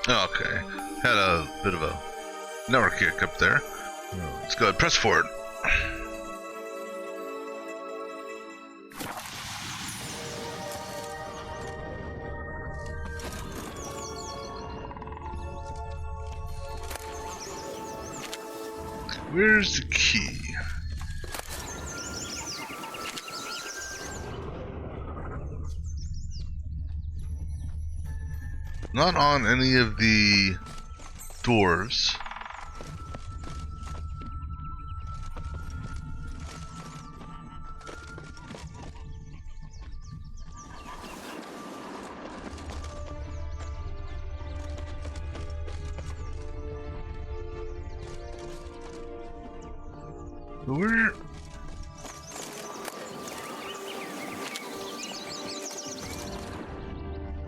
Okay. Had a bit of a network kick up there. Let's go ahead, press forward. Where's the key? Not on any of the doors.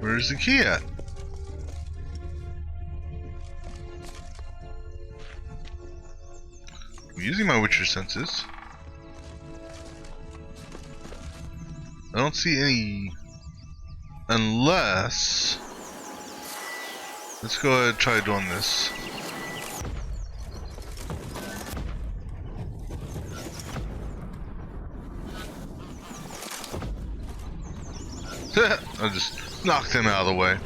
Where's the key at? I'm using my Witcher senses. I don't see any, unless, let's go ahead and try doing this. I just knocked him out of the way.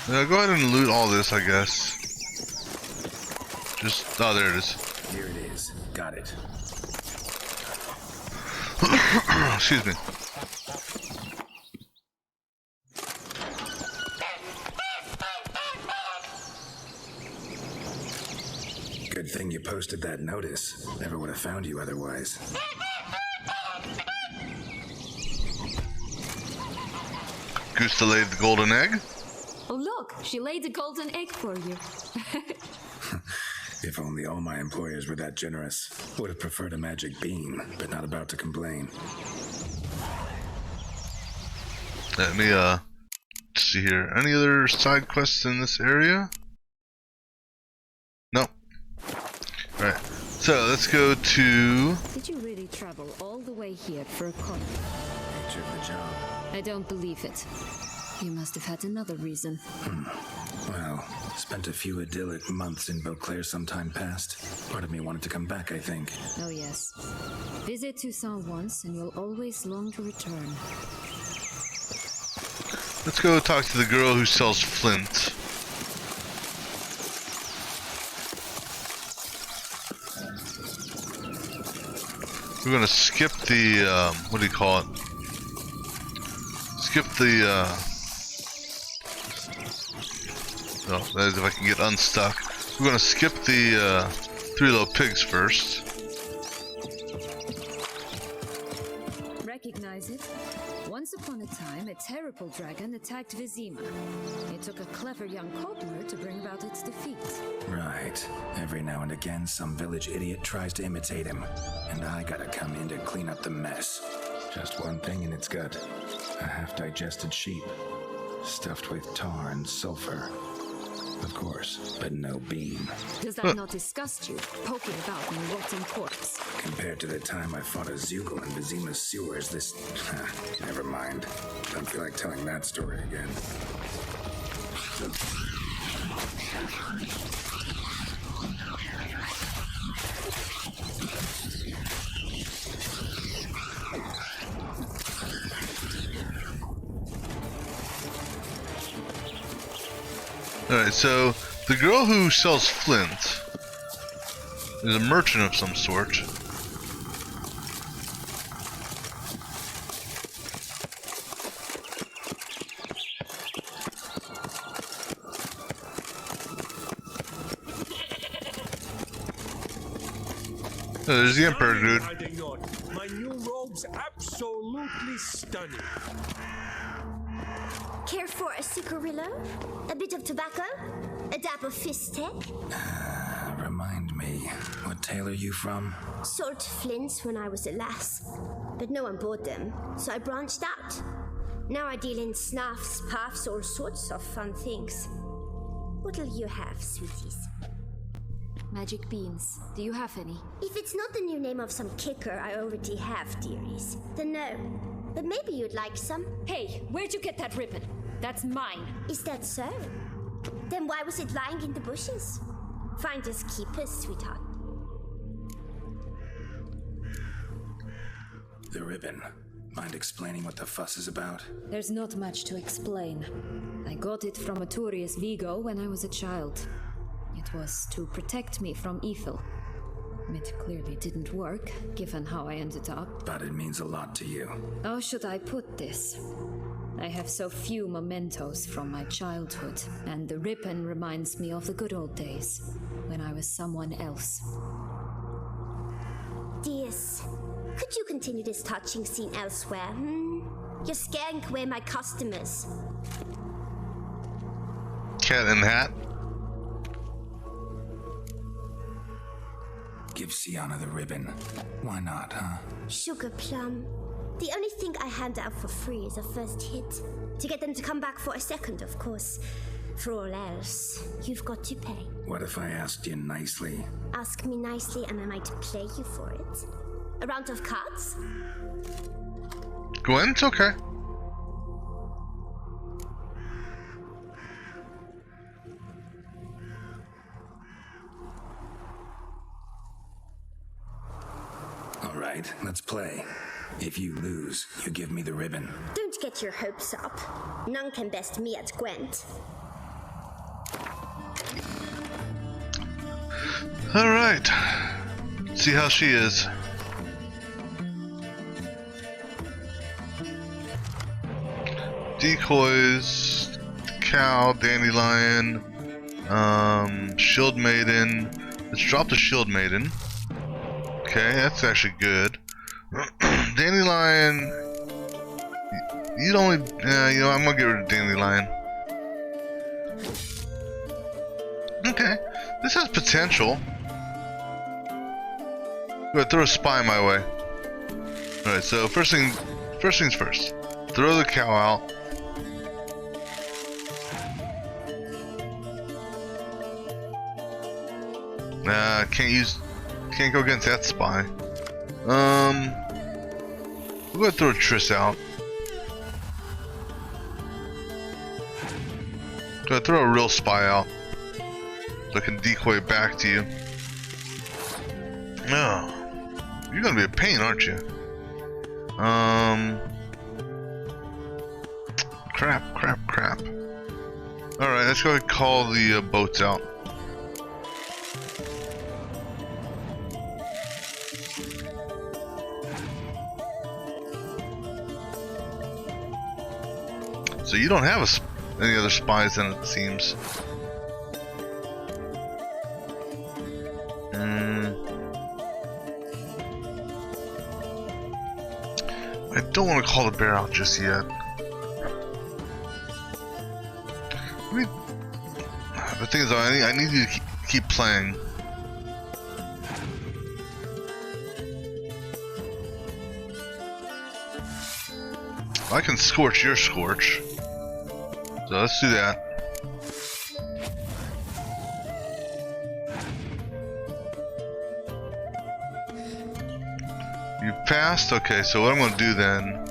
Go ahead and loot all this, I guess. Just, oh, there it is. Here it is. Got it. Excuse me. Good thing you posted that notice. Never would have found you otherwise. Gusta laid the golden egg. Oh look, she laid a golden egg for you. If only all my employers were that generous. Would have preferred a magic bean, but not about to complain. Let me see here. Any other side quests in this area? No. Alright. So let's go to... Did you really travel all the way here for a con? Nature of the job. I don't believe it. You must have had another reason. Well, spent a few idyllic months in Beauclair some time past. Part of me wanted to come back, I think. Oh yes. Visit Toussaint once and you'll always long to return. Let's go talk to the girl who sells flint. We're gonna skip the, what do you call it? Skip the, no, that is if I can get unstuck. We're gonna skip the, three little pigs first. Recognize it? Once upon a time, a terrible dragon attacked Vizima. It took a clever young cobbler to bring about its defeat. Right. Every now and again, some village idiot tries to imitate him, and I gotta come in to clean up the mess. Just one thing in its gut. A half-digested sheep, stuffed with tar and sulfur. Of course, but no bean. Does that not disgust you, poking about in a rotten corpse? Compared to the time I fought a Zeugl in Vizima's sewers, this... never mind. Don't feel like telling that story again. Alright, so the girl who sells flint is a merchant of some sort. There's the Emperor, dude. My new robe's absolutely stunning. Care for a cigarillo? A bit of tobacco? A dab of fistek? Remind me, what tale are you from? Sold flints when I was a lass, but no one bought them, so I branched out. Now I deal in snuffs, puffs, all sorts of fun things. What'll you have, sweeties? Magic beans. Do you have any? If it's not the new name of some kicker I already have, dearies, then no. but maybe you'd like some. Hey, where'd you get that ribbon? That's mine. Is that so? Then why was it lying in the bushes? Finders keepers, sweetheart. The ribbon. Mind explaining what the fuss is about? There's not much to explain. I got it from Aturius Vigo when I was a child. It was to protect me from evil. It clearly didn't work, given how I ended up. But it means a lot to you. How should I put this? I have so few mementos from my childhood, and the ribbon reminds me of the good old days, when I was someone else. Dears, could you continue this touching scene elsewhere, You're scaring away my customers. Cat in the Hat. Give Sienna the ribbon. Why not, huh? Sugar plum. The only thing I hand out for free is a first hit. To get them to come back for a second, of course. For all else, you've got to pay. What if I asked you nicely? Ask me nicely and I might play you for it. A round of cards? Gwen, it's okay. All right, let's play. If you lose, you give me the ribbon. Don't get your hopes up. None can best me at Gwent. Alright. See how she is. Decoys, Cow, Dandelion, Shield Maiden. Let's drop the Shield Maiden. Okay, that's actually good. Dandelion, you'd only, you know, I'm gonna get rid of Dandelion. Okay, this has potential. Go ahead, throw a spy my way. Alright, so first things first. Throw the cow out. Can't go against that spy. We'll go throw Triss out. Go ahead, throw a real spy out. So I can decoy back to you. No. You're gonna be a pain, aren't you? Crap. Alright, let's go ahead and call the boats out. So you don't have any other spies then, it seems. I don't want to call the bear out just yet. The thing is, I need you to keep playing. I can scorch your scorch. So let's do that. You passed? Okay, so what I'm going to do then,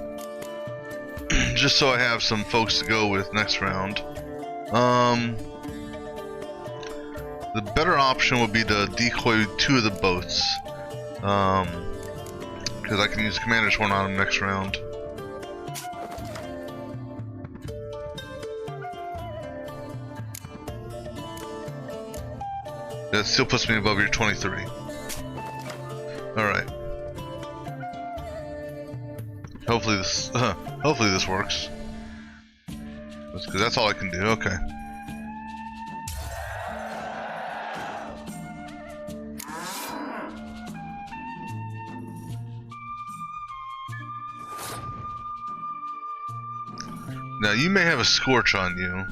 just so I have some folks to go with next round, the better option would be to decoy 2 of the boats, because I can use Commander's Horn on them next round. That still puts me above your 23. Alright. Hopefully this works. Because that's all I can do. Okay. Now you may have a scorch on you.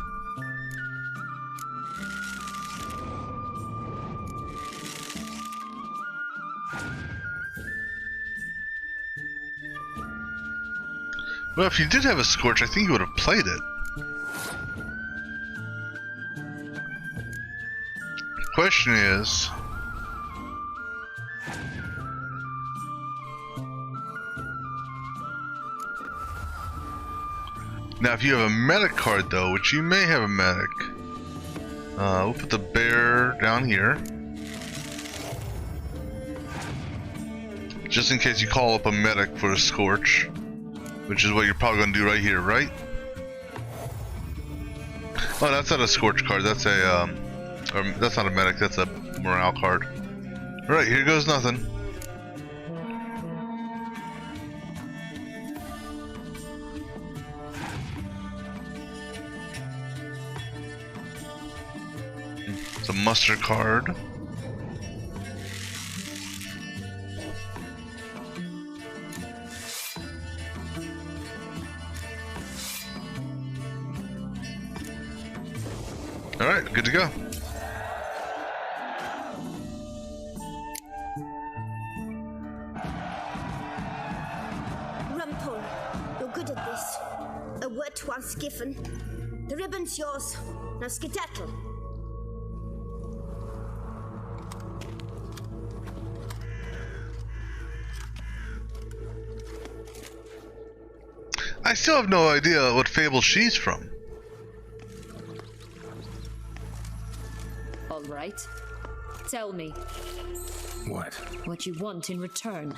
Well, if you did have a scorch, I think you would have played it. Question is, Now, if you have a medic card, though, which you may have a medic, we'll put the bear down here. Just in case you call up a medic for a Scorch, which is what you're probably going to do right here, right? Oh, that's not a Scorch card. That's a, or that's not a medic. That's a morale card. All right, here goes nothing. It's a muster card. All right, good to go. Rumpole, you're good at this. A word once given. The ribbon's yours. Now skedaddle. I still have no idea what fable she's from. All right. Tell me What? you want in return.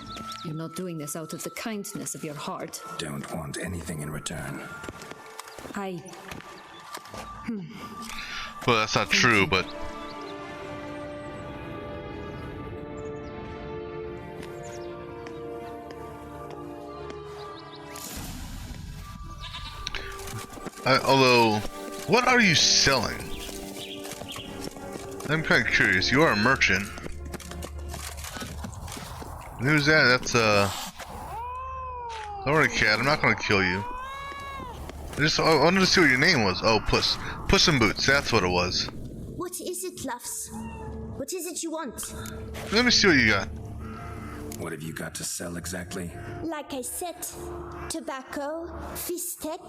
You're not doing this out of the kindness of your heart. Don't want anything in return. Well, that's not true, but although, what are you selling? I'm kind of curious. You are a merchant. Who's that? That's don't worry, cat. I'm not gonna kill you. I wanted to see what your name was. Oh, Puss. Puss in Boots. That's what it was. What is it, loves? What is it you want? Let me see what you got. What have you got to sell exactly? Like I said, tobacco, fish tech,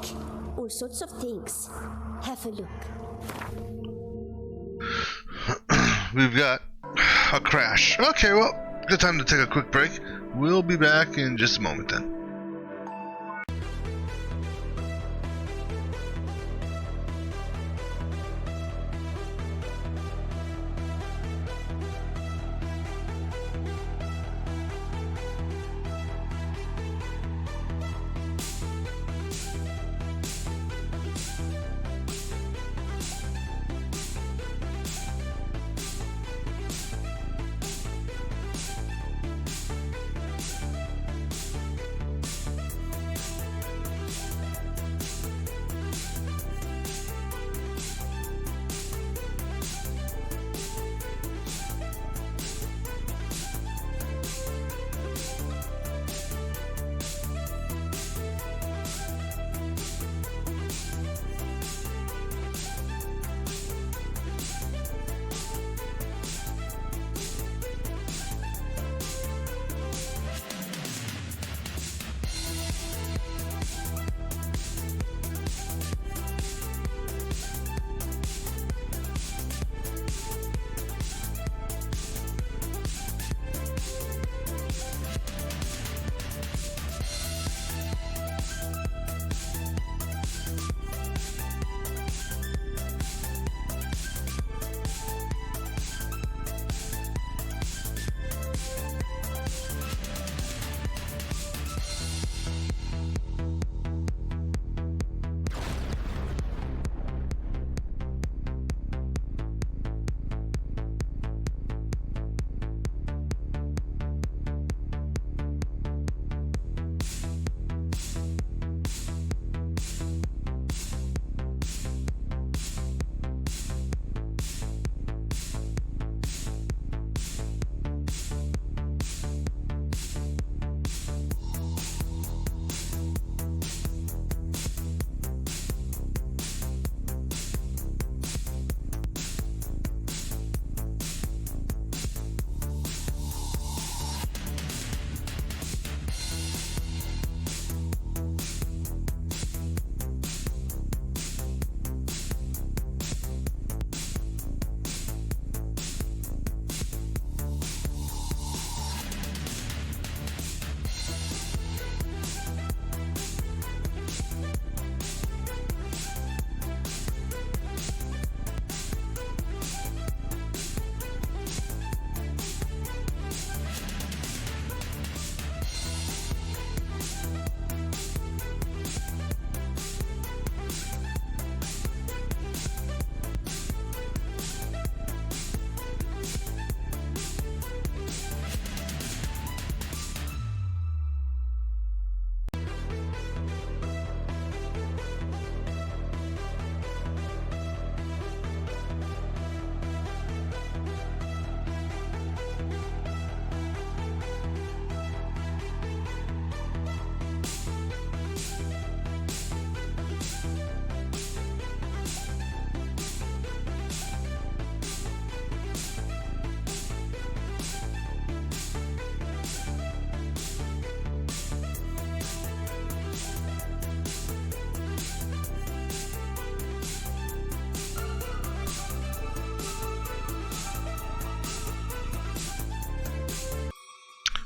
all sorts of things. Have a look. We've got a crash. Okay, well, good time to take a quick break. We'll be back in just a moment then.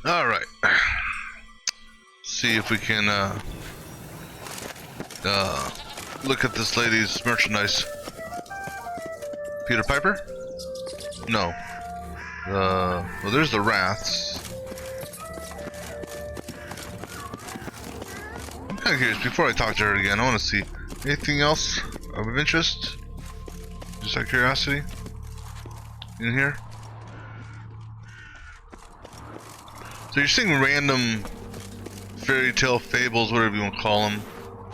All right. See if we can look at this lady's merchandise. Peter Piper? No. Well, there's the Wraths. I'm kind of curious. Before I talk to her again, I want to see anything else of interest. Just out of curiosity. In here. So you're seeing random fairy tale fables, whatever you want to call them,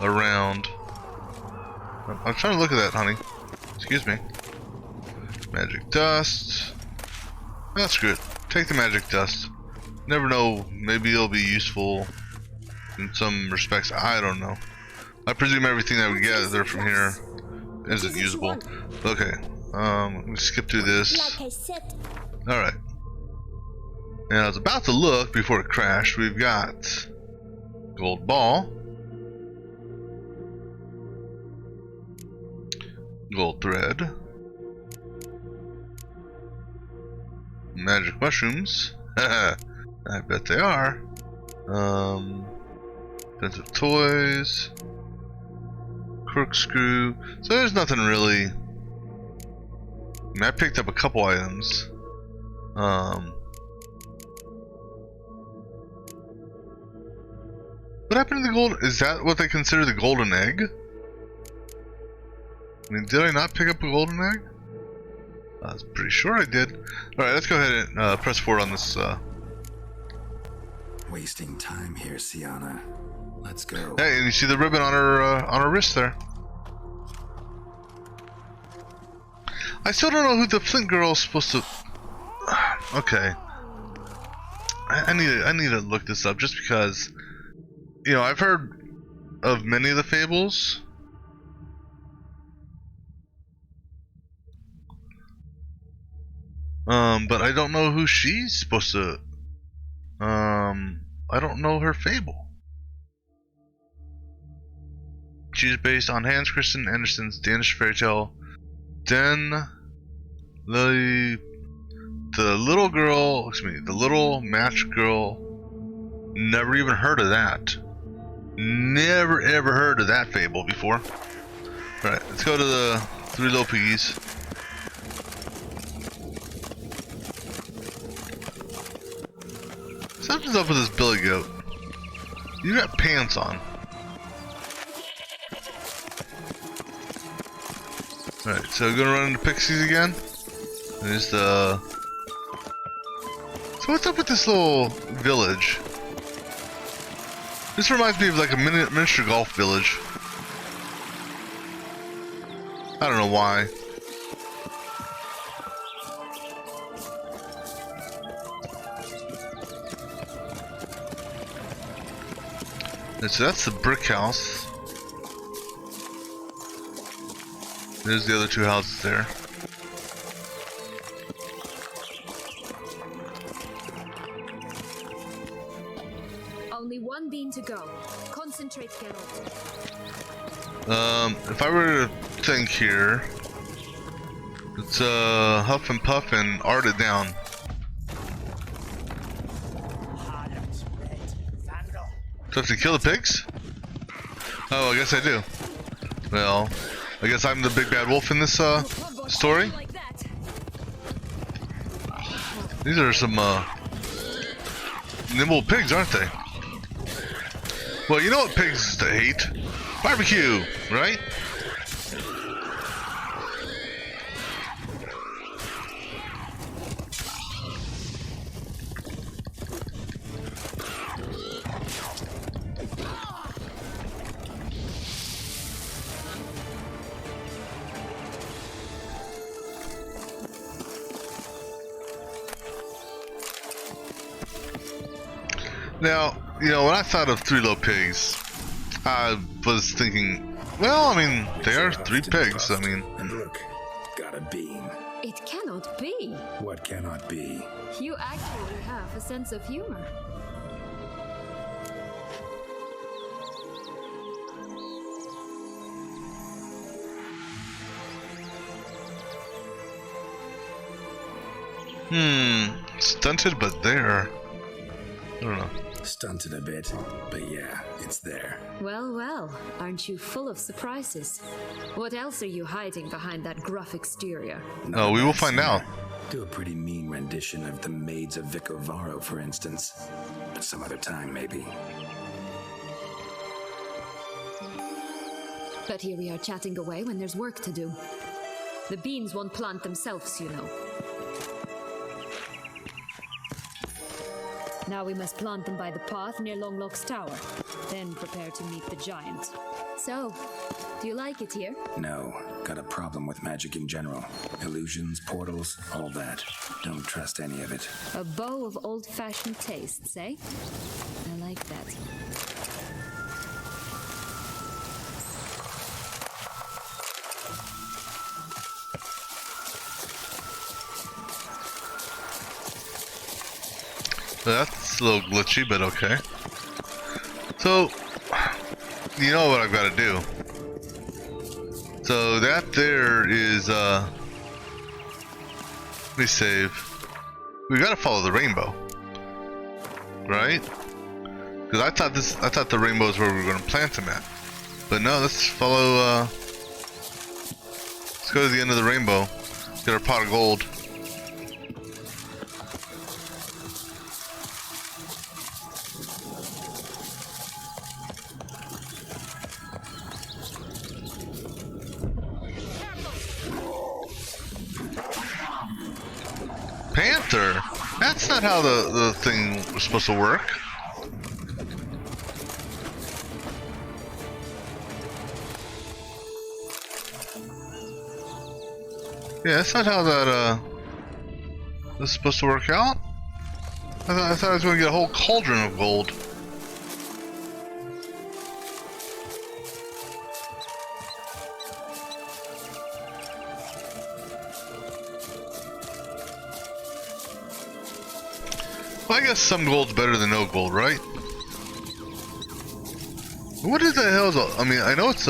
around. I'm trying to look at that, honey. Excuse me. Magic dust. That's good. Take the magic dust. Never know, maybe it'll be useful in some respects. I don't know. I presume everything that we gather from here isn't usable. Okay. Let me skip through this. Like I said, Alright. And I was about to look before it crashed. We've got gold ball, gold thread, magic mushrooms. I bet they are. Expensive toys, corkscrew. So there's nothing really. I mean, I picked up a couple items. What happened to the gold? Is that what they consider the golden egg? I mean, did I not pick up a golden egg? I was pretty sure I did. Alright, let's go ahead and press forward on this. Wasting time here, Sienna. Let's go. Hey, and you see the ribbon on her wrist there. I still don't know who the Flint girl is supposed to. Okay. I need to look this up just because. You know, I've heard of many of the fables. But I don't know who she's supposed to. I don't know her fable. She's based on Hans Christian Andersen's Danish fairy tale, Den Lily. The little girl, excuse me, the little match girl. Never even heard of that. Never ever heard of that fable before. Alright, let's go to the Three Little Piggies. Something's up with this billy goat. You got pants on. Alright, so we're gonna run into Pixies again. There's the. So what's up with this little village? This reminds me of like a miniature golf village. I don't know why. And so that's the brick house. There's the other two houses there. Only one bean to go. Concentrate, Geralt. If I were to think here, it's Huff and Puff and Art It Down. So I have to kill the pigs? Oh, I guess I do. Well, I guess I'm the big bad wolf in this story. These are some nimble pigs, aren't they? Well, you know what pigs hate? Barbecue, right? Now, you know, when I thought of Three Little Pigs, I was thinking, well, I mean, they are three pigs. I mean, And look, got a bean. It cannot be. What cannot be? You actually have a sense of humor. stunted but there. I don't know. Stunted a bit, but yeah, it's there. Well, well, aren't you full of surprises? What else are you hiding behind that gruff exterior? No, we will find out. Do a pretty mean rendition of the Maids of Vicovaro, for instance. But some other time, maybe. But here we are chatting away when there's work to do. The beans won't plant themselves, you know. Now we must plant them by the path near Longlock's tower. Then prepare to meet the giant. So, do you like it here? No, got a problem with magic in general. Illusions, portals, all that. Don't trust any of it. A bow of old-fashioned tastes, eh? I like that. That's a little glitchy, but okay. So, you know what I've got to do. So that there is, let me save. We gotta follow the rainbow, right? Because I thought the rainbow is where we were gonna plant them at. But no, let's follow, let's go to the end of the rainbow, get our pot of gold. Panther? That's not how the thing was supposed to work. Yeah, that's not how that was supposed to work out. I thought I was going to get a whole cauldron of gold. Well, I guess some gold's better than no gold, right? What is the hell is I mean, I know it's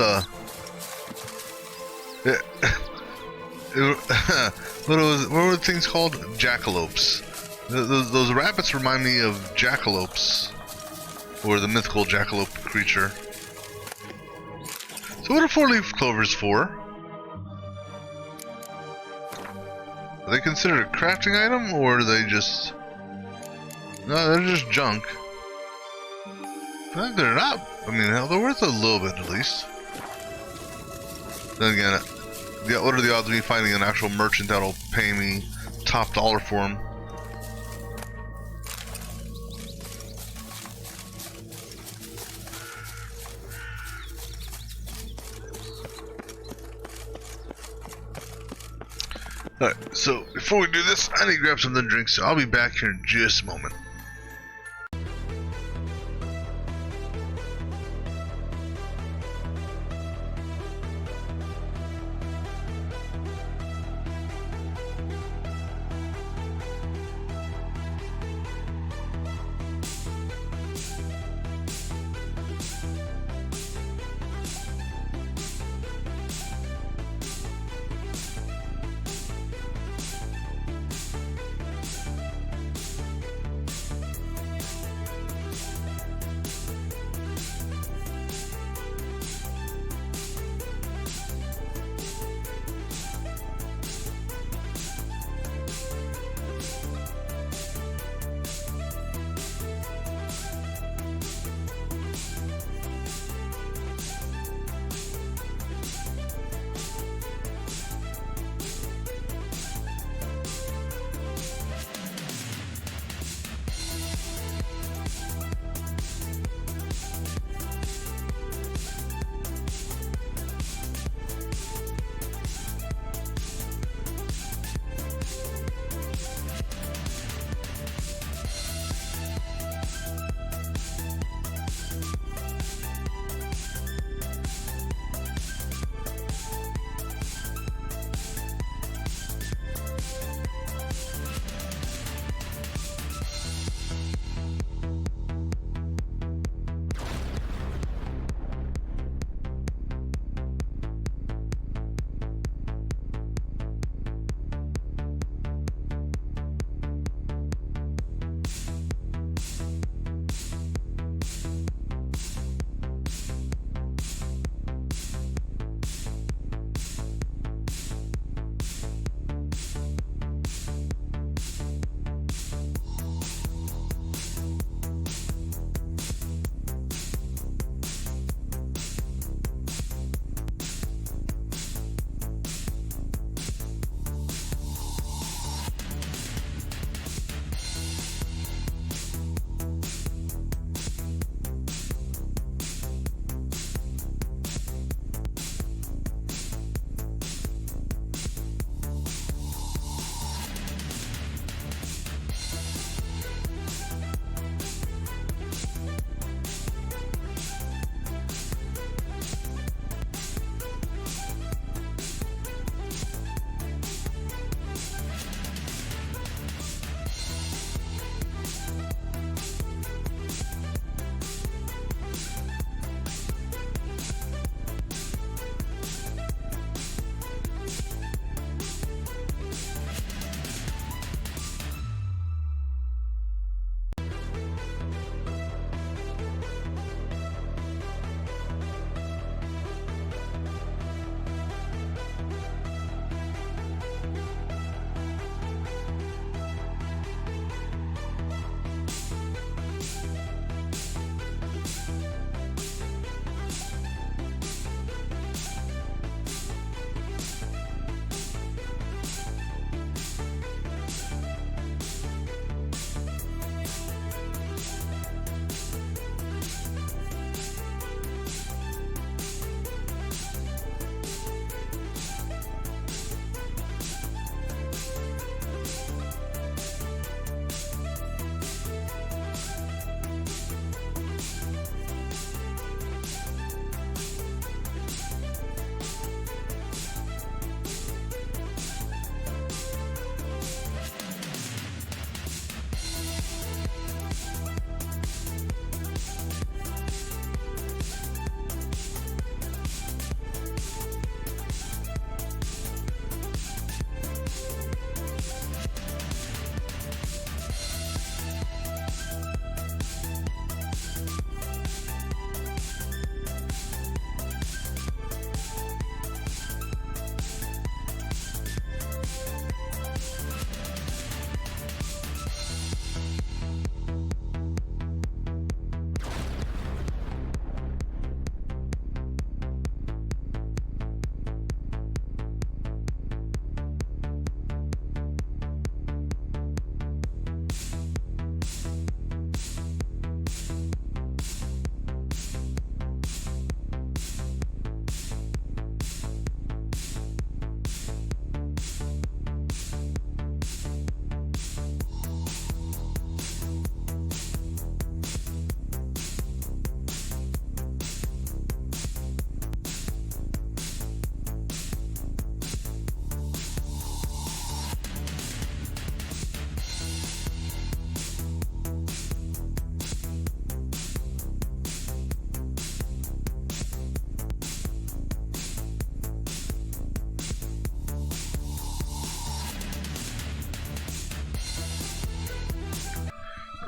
what were the things called? Jackalopes. Those rabbits remind me of jackalopes, or the mythical jackalope creature. So what are four-leaf clovers for? Are they considered a crafting item, or are they just... No, they're just junk. But they're not. I mean, hell, they're worth a little bit at least. Then again, what are the odds of me finding an actual merchant that'll pay me top dollar for them? Alright, so before we do this, I need to grab something to drink, so I'll be back here in just a moment.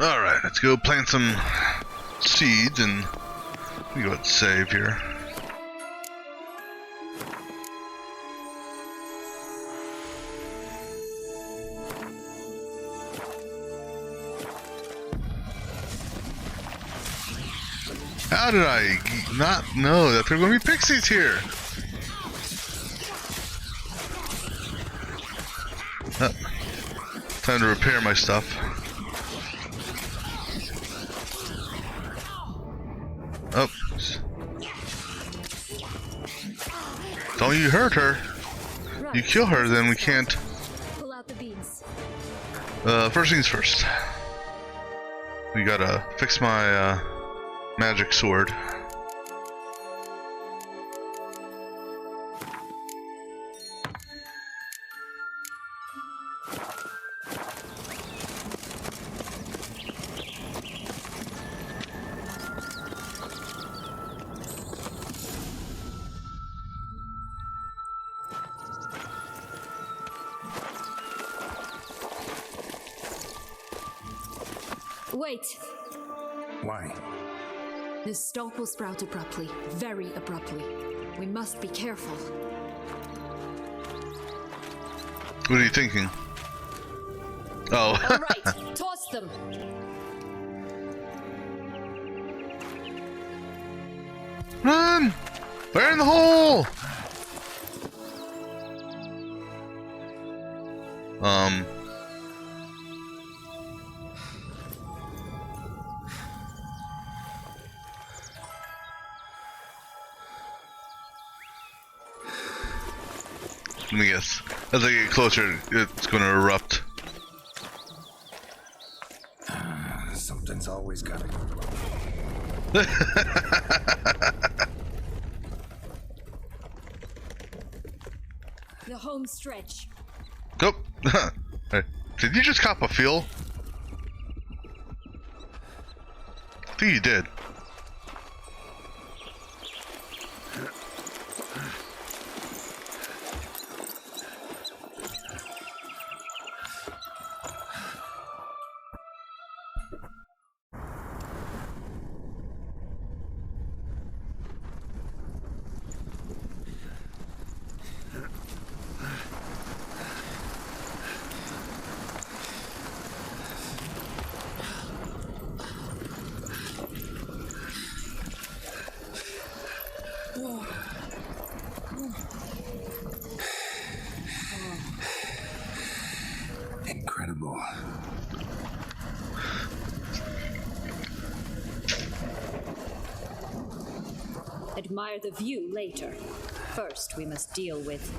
Alright, let's go plant some seeds and let me go ahead and save here. How did I not know that there are going to be pixies here? Oh, time to repair my stuff. Oh. Don't you hurt her. You kill her, then we can't. Pull out the beans. First things first. We gotta fix my magic sword. Wait! Why? This stalk will sprout abruptly, very abruptly. We must be careful. What are you thinking? Oh. Alright, toss them! Run! We're in the hole! Let me guess. As I get closer, it's gonna erupt. Something's always gotta go. The home stretch. Nope. Hey, did you just cop a feel? I think you did. Incredible. Admire the view later. First, we must deal with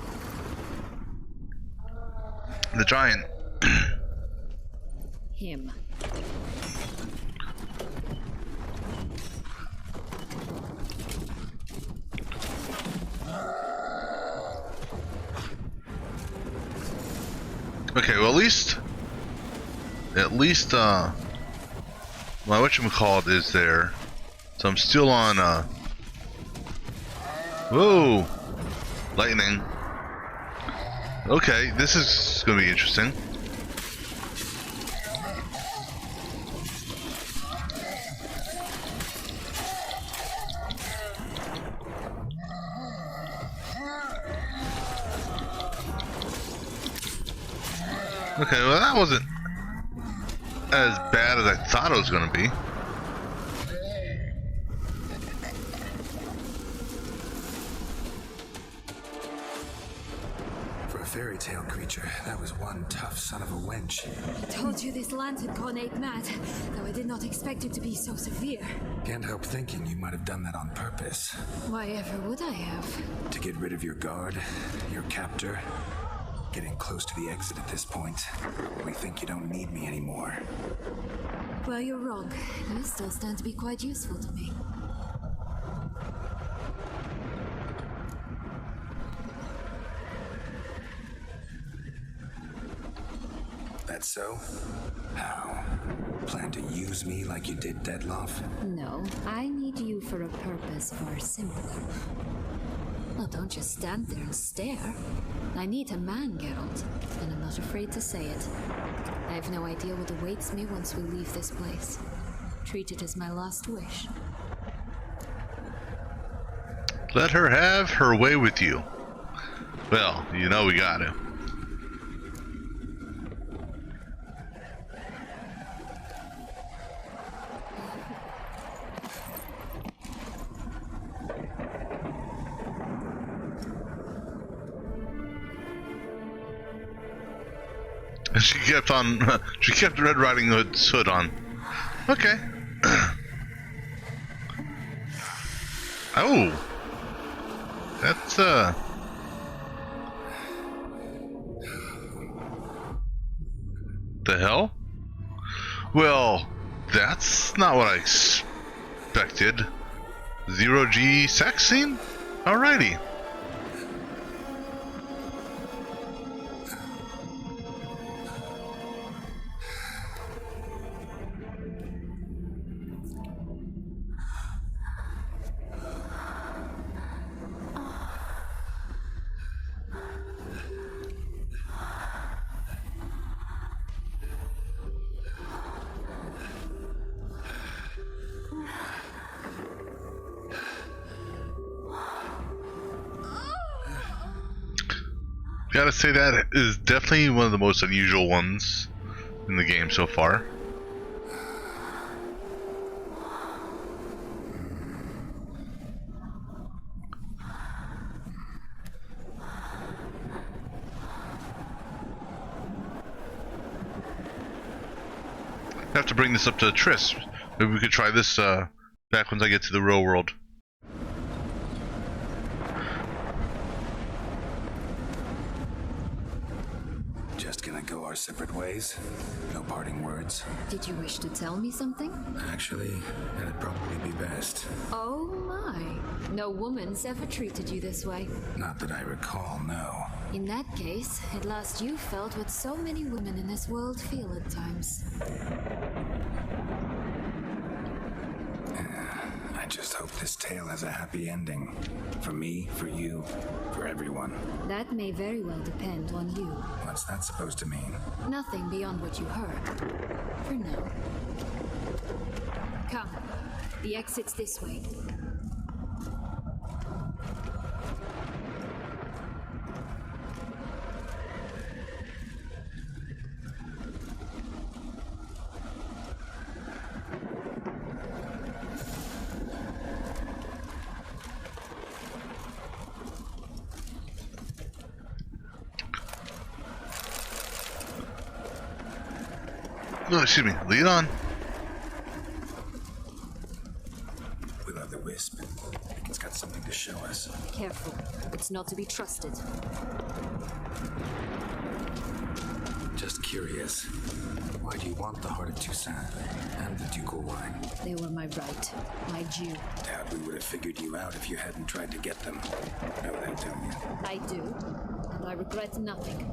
The giant. him. Okay, well at least my whatchamacallit is there. So I'm still on whoa! Lightning. Okay, this is gonna be interesting. Okay, well that wasn't as bad as I thought it was gonna be. For a fairy tale creature, that was one tough son of a wench. I told you this lantern gone ape mad, though I did not expect it to be so severe. Can't help thinking you might have done that on purpose. Why ever would I have? To get rid of your guard, your captor. Getting close to the exit at this point. We think you don't need me anymore. Well, you're wrong. You still stand to be quite useful to me. That so? How? Plan to use me like you did Deadloff? No, I need you for a purpose far simpler. Well, don't just stand there and stare. I need a man, Geralt, and I'm not afraid to say it. I have no idea what awaits me once we leave this place. Treat it as my last wish. Let her have her way with you. Well, you know we got to. And she kept Red Riding Hood's hood on. Okay. Oh. That's, the hell? Well, that's not what I expected. Zero G sex scene? Alrighty. Gotta say that is definitely one of the most unusual ones in the game so far. I have to bring this up to Triss. Maybe we could try this back once I get to the real world. Gonna go our separate ways? No parting words? Did you wish to tell me something? Actually, that'd probably be best. Oh my. No woman's ever treated you this way. Not that I recall, no. In that case, at last you felt what so many women in this world feel at times. I just hope this tale has a happy ending. For me, for you, for everyone. That may very well depend on you. What's that supposed to mean? Nothing beyond what you heard. For now. Come. The exit's this way. No, excuse me. Lead on. Will-o'-the-wisp. I think it's got something to show us. Careful. It's not to be trusted. Just curious. Why do you want the Heart of Toussaint and the ducal wine? They were my right. My due. Doubt we would have figured you out if you hadn't tried to get them. Know that, don't you? I do. And I regret nothing.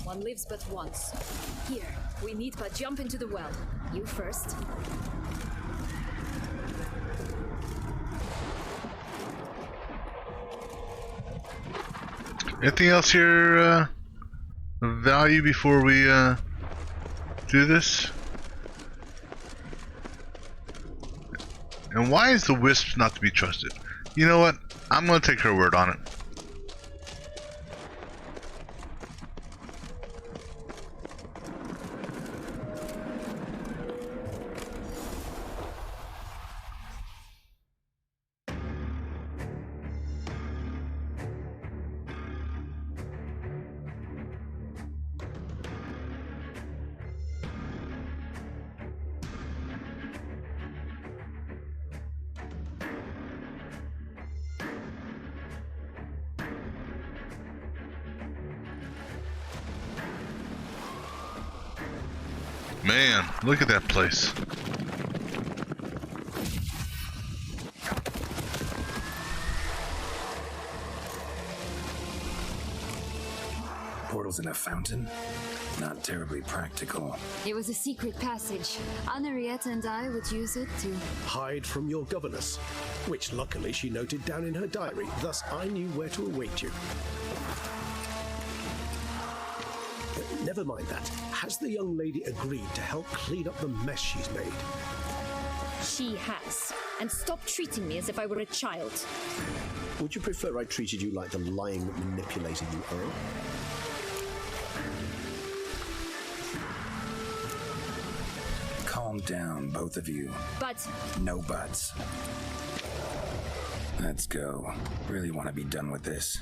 One lives but once. Here, we need but jump into the well. You first. Anything else here of value before we do this? And why is the wisp not to be trusted? You know what? I'm gonna take her word on it. Man, look at that place. Portals in a fountain? Not terribly practical. It was a secret passage. Anariette and I would use it to... hide from your governess, which luckily she noted down in her diary, thus I knew where to await you. Never mind that. Has the young lady agreed to help clean up the mess she's made? She has. And stop treating me as if I were a child. Would you prefer I treated you like the lying manipulator you are? Calm down, both of you. But No buts. Let's go. Really want to be done with this.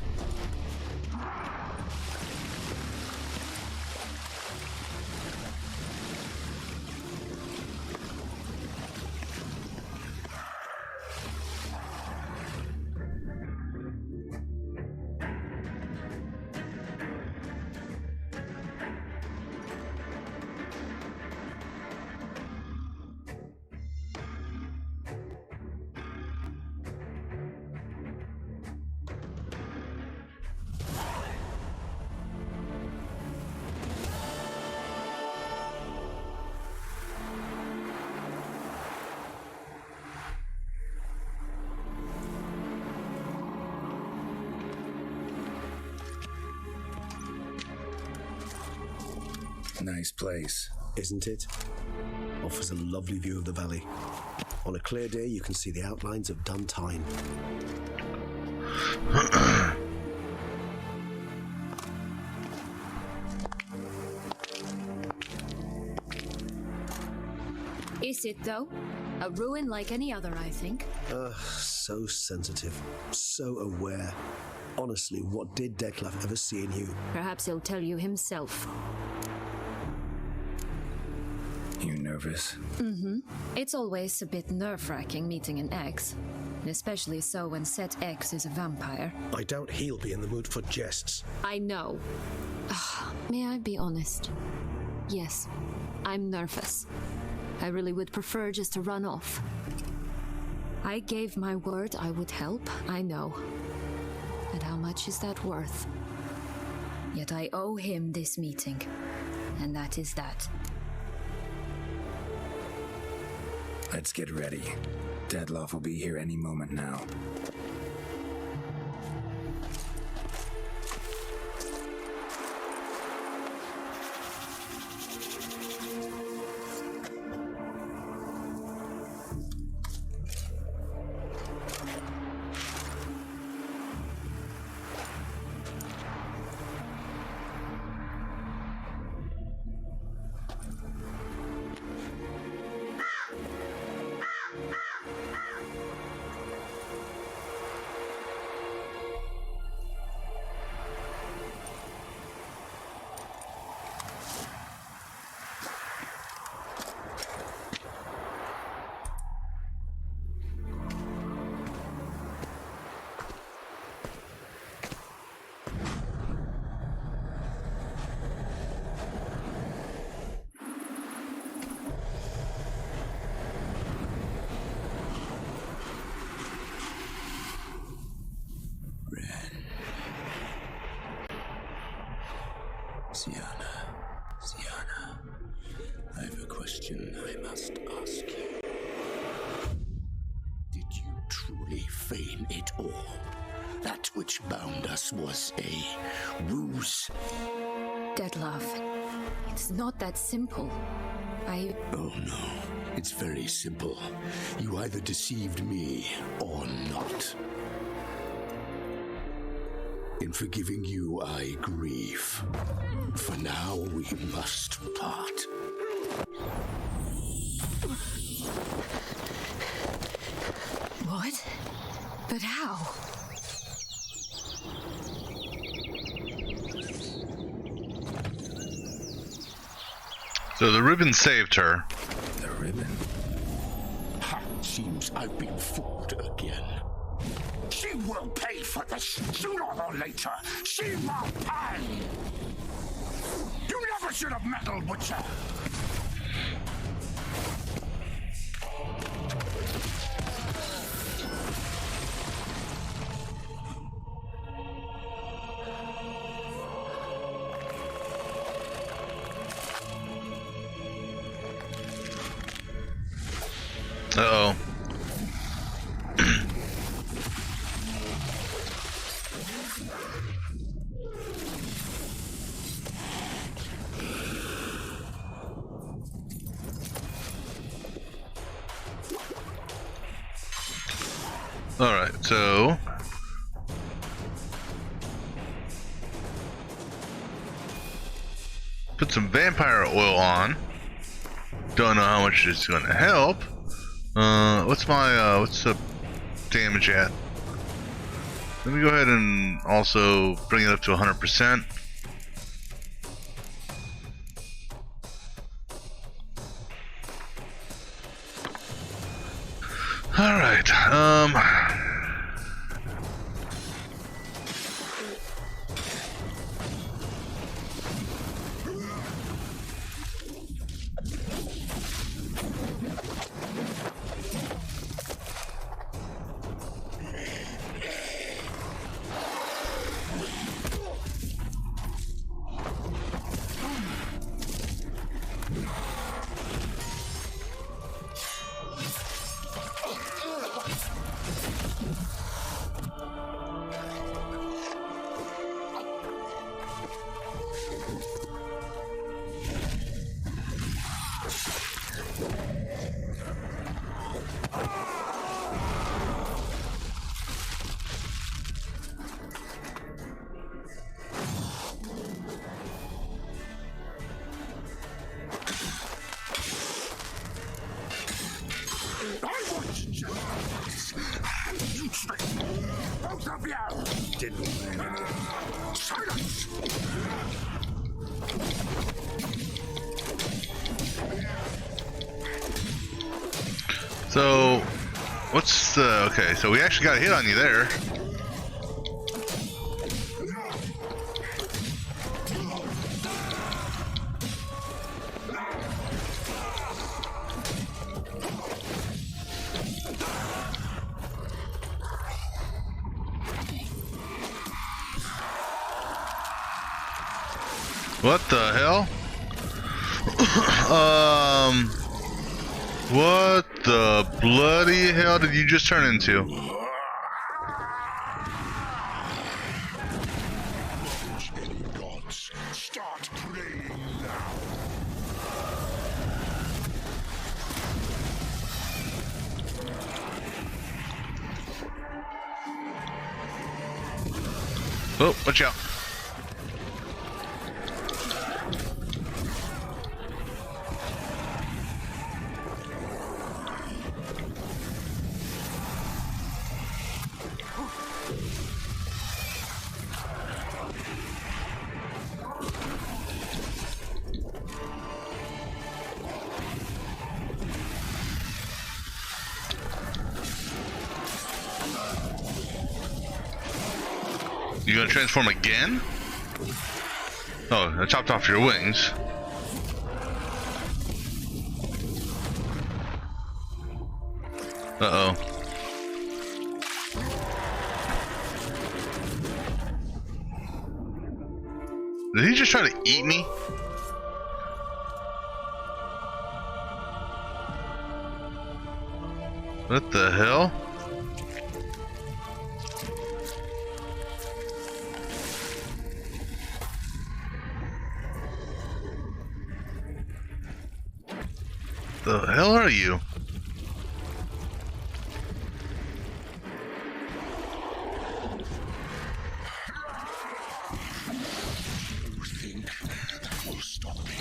Nice place. Isn't it? Offers a lovely view of the valley. On a clear day, you can see the outlines of Duntine. is it, though? A ruin like any other, I think. So sensitive, so aware. Honestly, what did Dettlaff ever see in you? Perhaps he'll tell you himself. You nervous? It's always a bit nerve-wracking meeting an ex. Especially so when said ex is a vampire. I doubt he'll be in the mood for jests. I know. May I be honest? Yes, I'm nervous. I really would prefer just to run off. I gave my word I would help, I know. And how much is that worth? Yet I owe him this meeting. And that is that. Let's get ready. Dettlaff will be here any moment now. Sienna, I have a question I must ask you. Did you truly feign it all? That which bound us was a ruse? Dettlaff, it's not that simple. Oh no, it's very simple. You either deceived me or not. In forgiving you, I grieve. For now, we must part. What? But how? So the ribbon saved her. The ribbon? Ha! Seems I've been fooled again. She will pay for this sooner or later. She will pay. You never should have meddled with her. Uh-oh. Alright, so put some vampire oil on. Don't know how much it's gonna help. What's the damage at? Let me go ahead and also bring it up to 100%. Alright, I want justice. You tricked me. Both of you. Didn't win any. Silence. so what's the okay? So we actually got a hit on you there. What the hell? What the bloody hell did you just turn into? Any gods, start praying now. Oh, watch out. You gonna transform again? Oh, I chopped off your wings. Uh-oh. Did he just try to eat me? What the hell? The hell are you? You think that will stop me?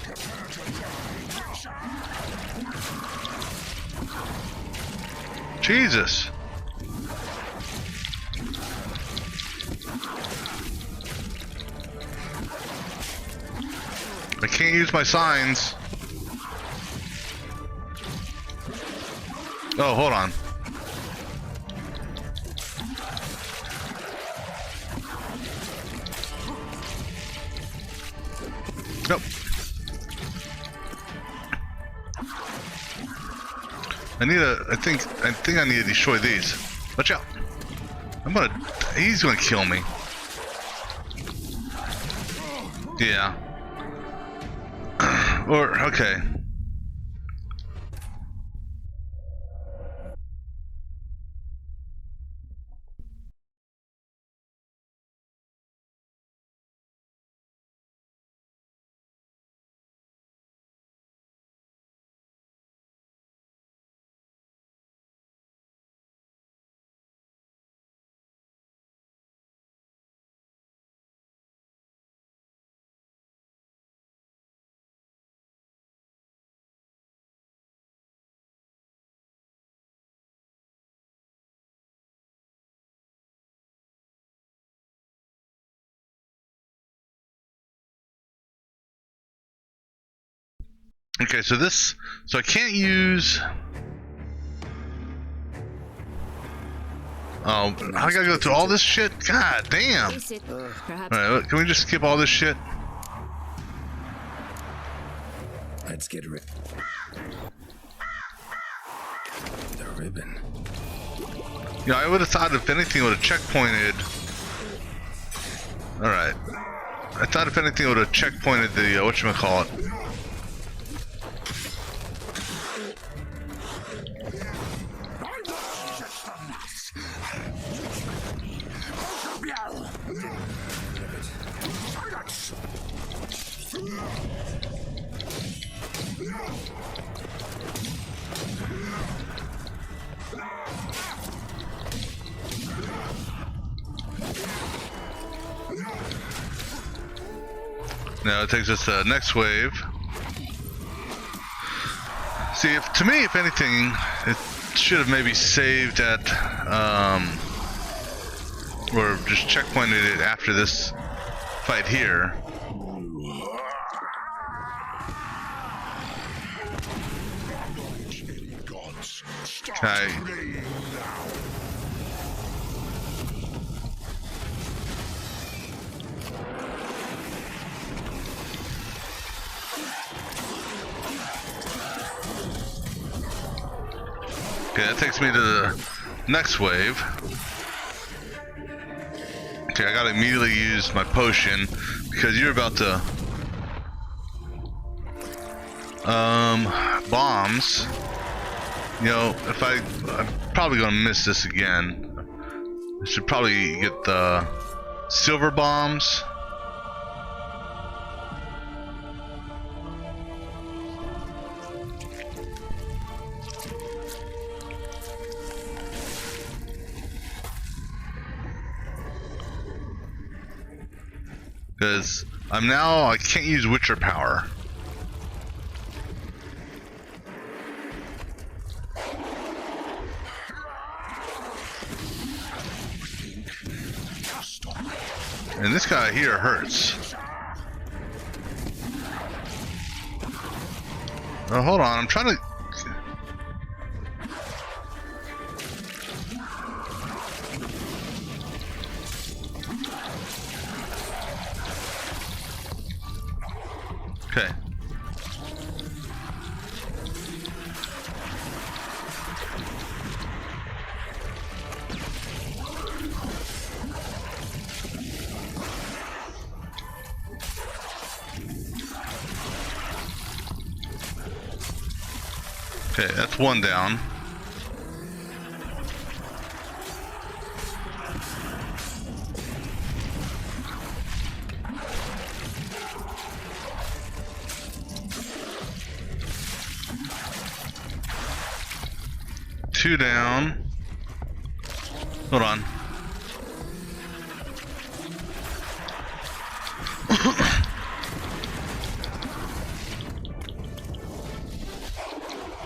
Prepare to die. Jesus. I can't use my signs. Oh, hold on. Nope. I think I need to destroy these. Watch out. He's gonna kill me. Yeah. Okay. Okay, so I can't use. Oh, I gotta go through all this shit? God damn! Face it, perhaps. Alright, can we just skip all this shit? Let's get rid. The ribbon. Yeah, I would have thought if anything would have checkpointed. Alright. I thought if anything would have checkpointed the, whatchamacallit. Now it takes us to the next wave. See, to me, if anything, it should have maybe saved at, or just checkpointed it after this fight here. Okay. Okay, that takes me to the next wave. Okay, I gotta immediately use my potion because you're about to bombs. You know, if I'm probably gonna miss this again. I should probably get the silver bombs. Because I can't use Witcher power. And this guy here hurts. Oh, hold on, I'm trying to... Okay. Okay, that's one down. Two down. Hold on.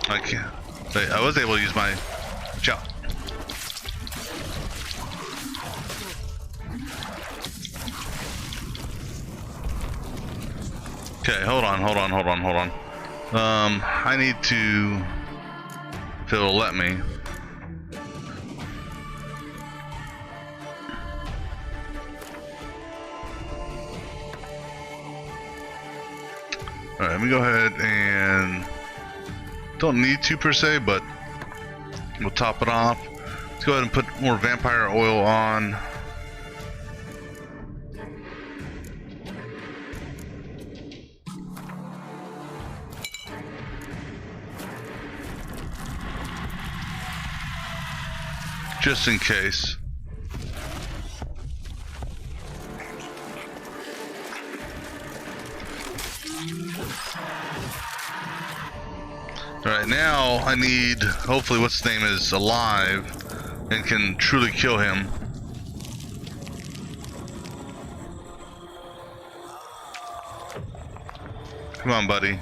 I can't. Wait, I was able to use my jump. Okay, hold on. I need to, if it'll let me. Alright, let me go ahead and don't need to per se, but we'll top it off. Let's go ahead and put more vampire oil on. Just in case. Alright, now I need, hopefully what's his name is alive and can truly kill him. Come on, buddy.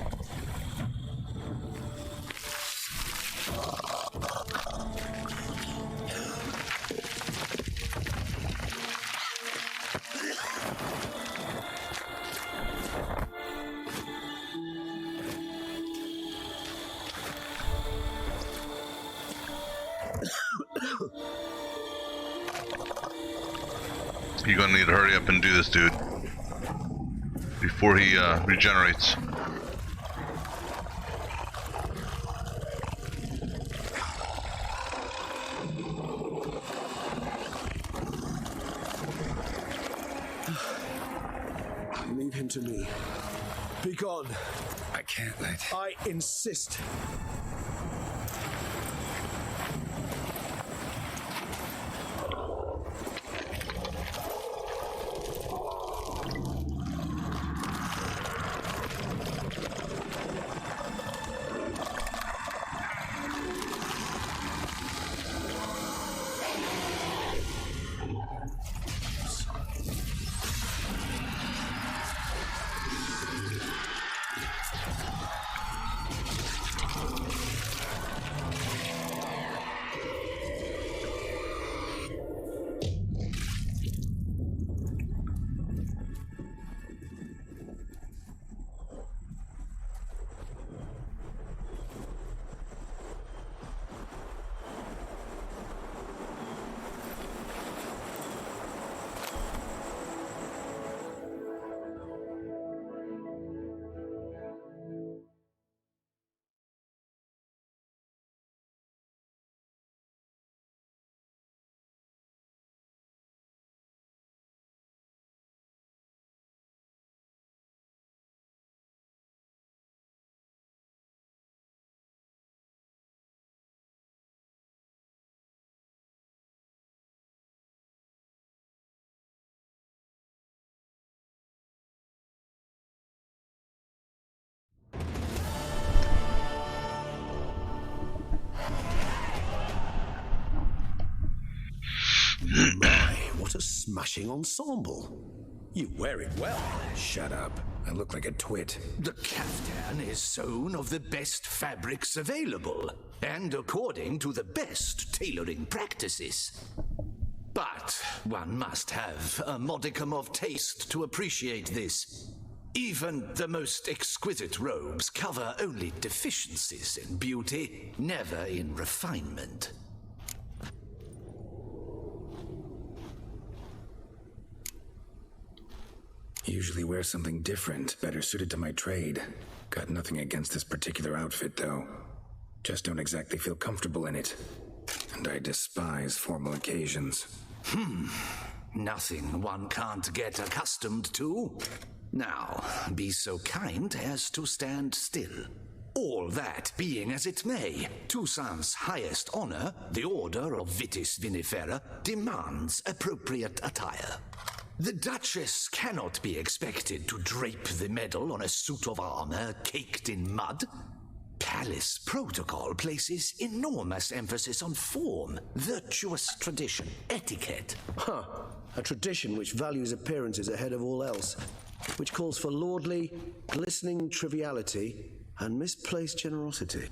You're gonna need to hurry up and do this, dude, before he regenerates. Leave him to me. Be gone. I can't let... I insist. My, what a smashing ensemble. You wear it well. Shut up. I look like a twit. The caftan is sewn of the best fabrics available, and according to the best tailoring practices. But one must have a modicum of taste to appreciate this. Even the most exquisite robes cover only deficiencies in beauty, never in refinement. Usually wear something different, better suited to my trade. Got nothing against this particular outfit, though. Just don't exactly feel comfortable in it. And I despise formal occasions. Nothing one can't get accustomed to. Now, be so kind as to stand still. All that being as it may, Toussaint's highest honor, the Order of Vitis Vinifera, demands appropriate attire. The Duchess cannot be expected to drape the medal on a suit of armor caked in mud. Palace protocol places enormous emphasis on form, virtuous tradition, etiquette. Huh. A tradition which values appearances ahead of all else, which calls for lordly, glistening triviality and misplaced generosity.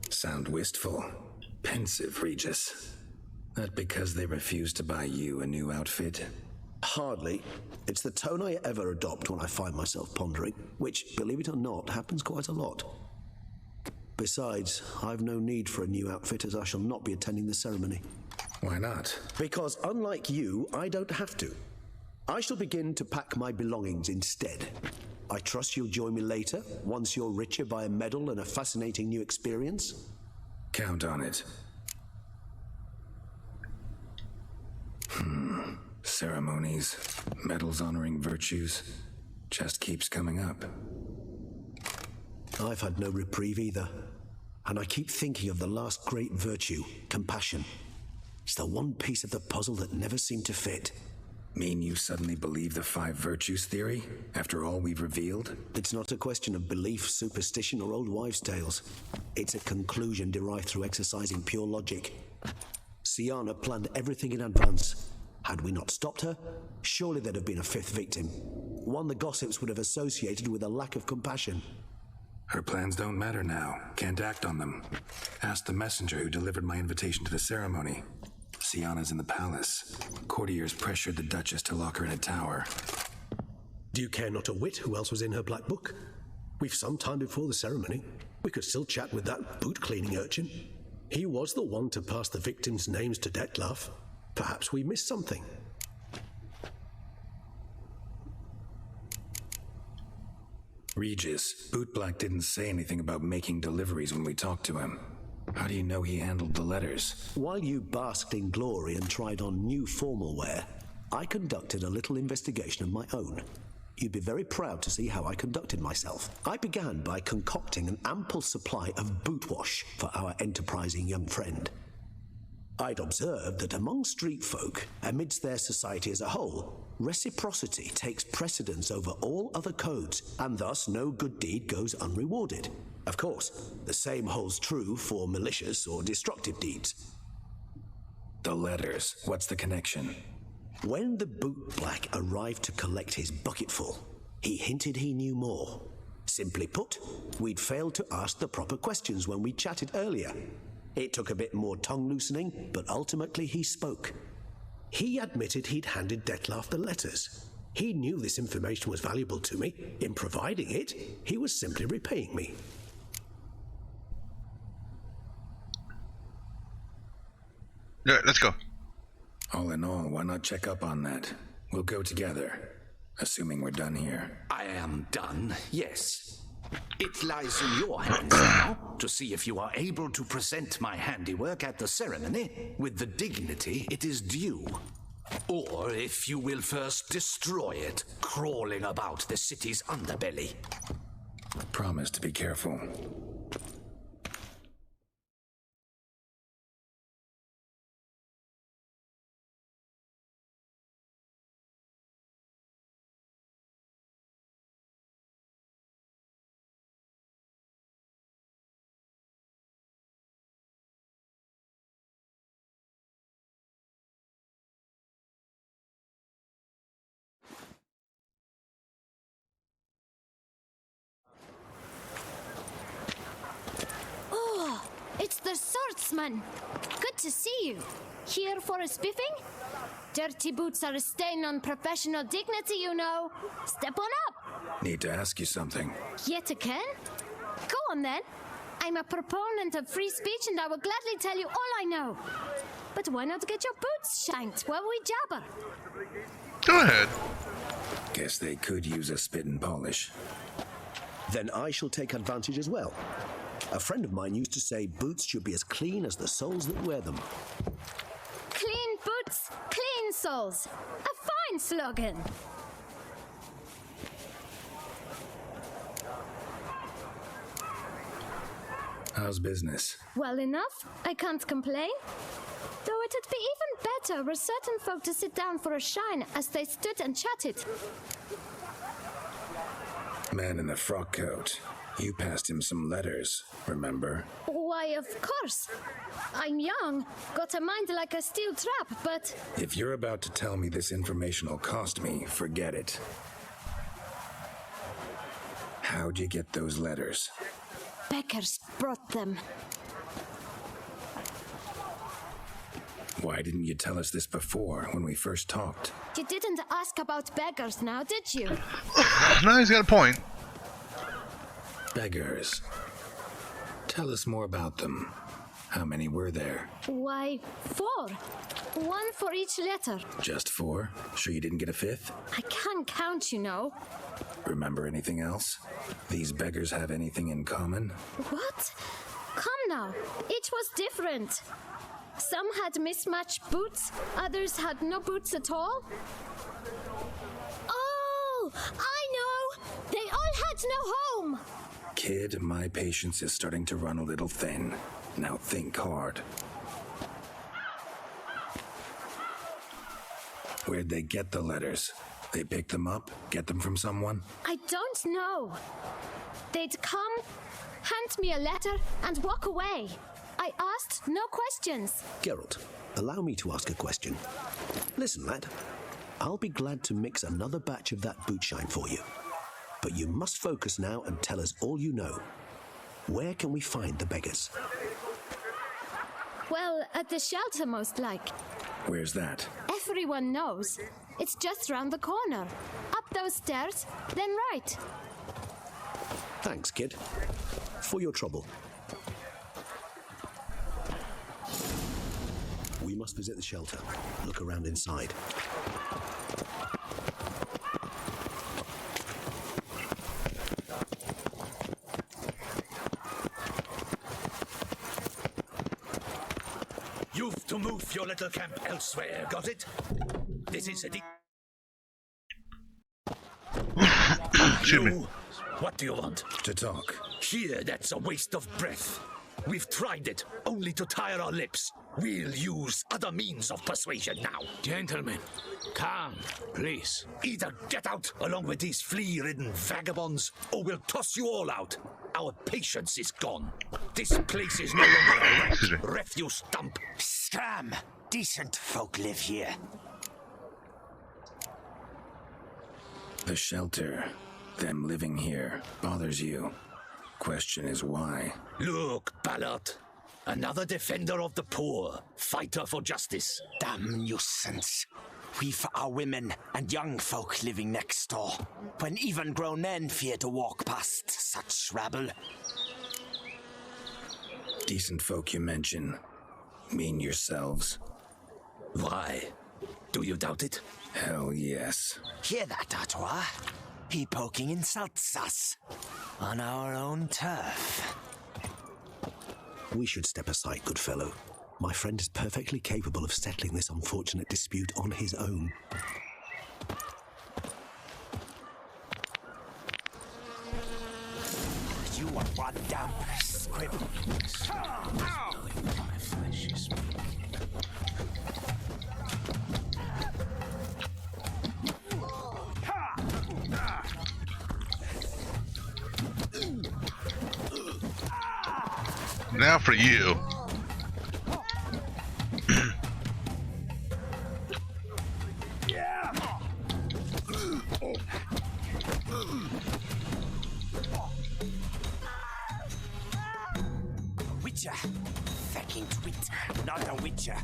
Sound wistful. Pensive, Regis. That because they refuse to buy you a new outfit? Hardly. It's the tone I ever adopt when I find myself pondering, which, believe it or not, happens quite a lot. Besides, I've no need for a new outfit as I shall not be attending the ceremony. Why not? Because unlike you, I don't have to. I shall begin to pack my belongings instead. I trust you'll join me later, once you're richer by a medal and a fascinating new experience. Count on it. Ceremonies, medals honoring virtues, just keeps coming up. I've had no reprieve either, and I keep thinking of the last great virtue, compassion. It's the one piece of the puzzle that never seemed to fit. Mean you suddenly believe the 5 virtues theory, after all we've revealed? It's not a question of belief, superstition, or old wives' tales. It's a conclusion derived through exercising pure logic. Syanna planned everything in advance. Had we not stopped her, surely there'd have been a 5th victim. One the gossips would have associated with a lack of compassion. Her plans don't matter now. Can't act on them. Ask the messenger who delivered my invitation to the ceremony. Syanna's in the palace. Courtiers pressured the Duchess to lock her in a tower. Do you care not a whit who else was in her black book? We've some time before the ceremony. We could still chat with that boot-cleaning urchin. He was the one to pass the victims' names to Dettlaff. Perhaps we missed something. Regis, Bootblack didn't say anything about making deliveries when we talked to him. How do you know he handled the letters? While you basked in glory and tried on new formal wear, I conducted a little investigation of my own. You'd be very proud to see how I conducted myself. I began by concocting an ample supply of boot wash for our enterprising young friend. I'd observed that among street folk, amidst their society as a whole, reciprocity takes precedence over all other codes, and thus no good deed goes unrewarded. Of course, the same holds true for malicious or destructive deeds. The letters, what's the connection? When the Bootblack arrived to collect his bucketful, he hinted he knew more. Simply put, we'd failed to ask the proper questions when we chatted earlier. It took a bit more tongue-loosening, but ultimately he spoke. He admitted he'd handed Dettlaff the letters. He knew this information was valuable to me. In providing it, he was simply repaying me. All right, let's go. All in all, why not check up on that? We'll go together, assuming we're done here. I am done, yes. It lies in your hands now to see if you are able to present my handiwork at the ceremony with the dignity it is due. Or if you will first destroy it, crawling about the city's underbelly. Promise to be careful. It's the swordsman. Good to see you. Here for a spiffing? Dirty boots are a stain on professional dignity, you know. Step on up. Need to ask you something. Yet again? Go on then. I'm a proponent of free speech and I will gladly tell you all I know. But why not get your boots shanked while we jabber? Go ahead. Guess they could use a spit and polish. Then I shall take advantage as well. A friend of mine used to say boots should be as clean as the soles that wear them. Clean boots, clean soles. A fine slogan. How's business? Well enough. I can't complain. Though it'd be even better were certain folk to sit down for a shine as they stood and chatted. Man in the frock coat. You passed him some letters, remember? Why, of course. I'm young, got a mind like a steel trap, but... If you're about to tell me this information will cost me, forget it. How'd you get those letters? Beggars brought them. Why didn't you tell us this before, when we first talked? You didn't ask about beggars now, did you? No, he's got a point. Beggars. Tell us more about them. How many were there? Why, 4. 1 for each letter. Just 4? Sure you didn't get a 5th? I can't count, you know. Remember anything else? These beggars have anything in common? What? Come now. Each was different. Some had mismatched boots, others had no boots at all. Oh, I know! They all had no home! Kid, my patience is starting to run a little thin. Now think hard. Where'd they get the letters? They pick them up? Get them from someone? I don't know. They'd come, hand me a letter, and walk away. I asked no questions. Geralt, allow me to ask a question. Listen, lad. I'll be glad to mix another batch of that bootshine for you. But you must focus now and tell us all you know. Where can we find the beggars? Well, at the shelter, most like. Where's that? Everyone knows. It's just round the corner. Up those stairs, then right. Thanks, kid. For your trouble. We must visit the shelter. Look around inside. You've to move your little camp elsewhere, got it? This is a Excuse me. What do you want? To talk. Here, that's a waste of breath. We've tried it, only to tire our lips. We'll use other means of persuasion now. Gentlemen, calm, please. Either get out along with these flea-ridden vagabonds, or we'll toss you all out. Our patience is gone. This place is no longer a refuse dump. Scram! Decent folk live here. The shelter, them living here, bothers you. Question is why? Look, Ballard. Another defender of the poor, fighter for justice. Damn nuisance. We've our women and young folk living next door, when even grown men fear to walk past such rabble. Decent folk you mention. Mean yourselves. Why? Do you doubt it? Hell yes. Hear that, Artois? He poking insults us. On our own turf. We should step aside, good fellow. My friend is perfectly capable of settling this unfortunate dispute on his own. You are one damn squib. My flesh is... Now for you. Witcher. Fucking twit. Not a witcher.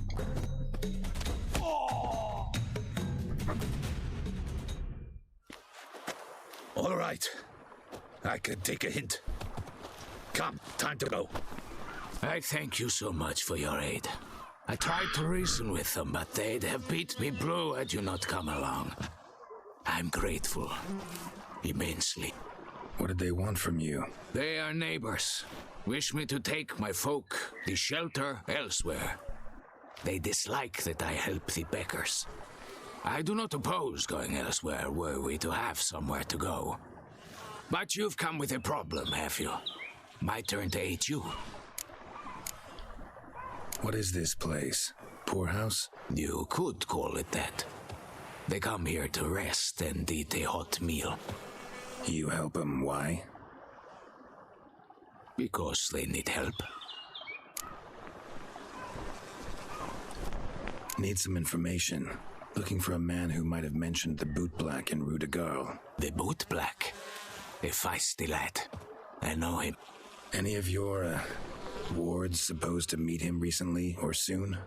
All right. I can take a hint. Come, time to go. I thank you so much for your aid. I tried to reason with them, but they'd have beat me blue had you not come along. I'm grateful. Immensely. What did they want from you? They are neighbors. Wish me to take my folk, the shelter, elsewhere. They dislike that I help the Beckers. I do not oppose going elsewhere were we to have somewhere to go. But you've come with a problem, have you? My turn to aid you. What is this place? Poorhouse? You could call it that. They come here to rest and eat a hot meal. You help them, why? Because they need help. Need some information. Looking for a man who might have mentioned the Boot Black in Rue de Garl. The Boot Black? A feisty lad. I know him. Any of your, wards supposed to meet him recently or soon?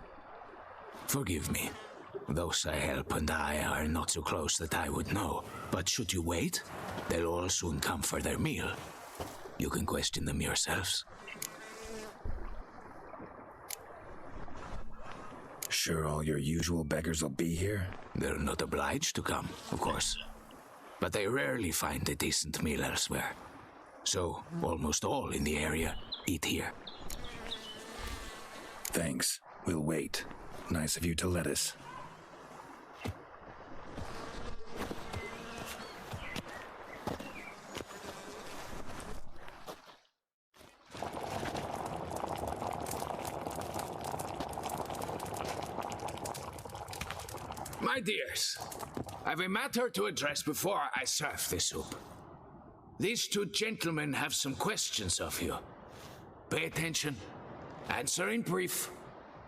Forgive me. Those I help and I are not so close that I would know. But should you wait, they'll all soon come for their meal. You can question them yourselves. Sure all your usual beggars will be here? They're not obliged to come, of course. But they rarely find a decent meal elsewhere. So, almost all in the area eat here. Thanks. We'll wait. Nice of you to let us. My dears, I've a matter to address before I serve the soup. These two gentlemen have some questions of you. Pay attention. Answer in brief.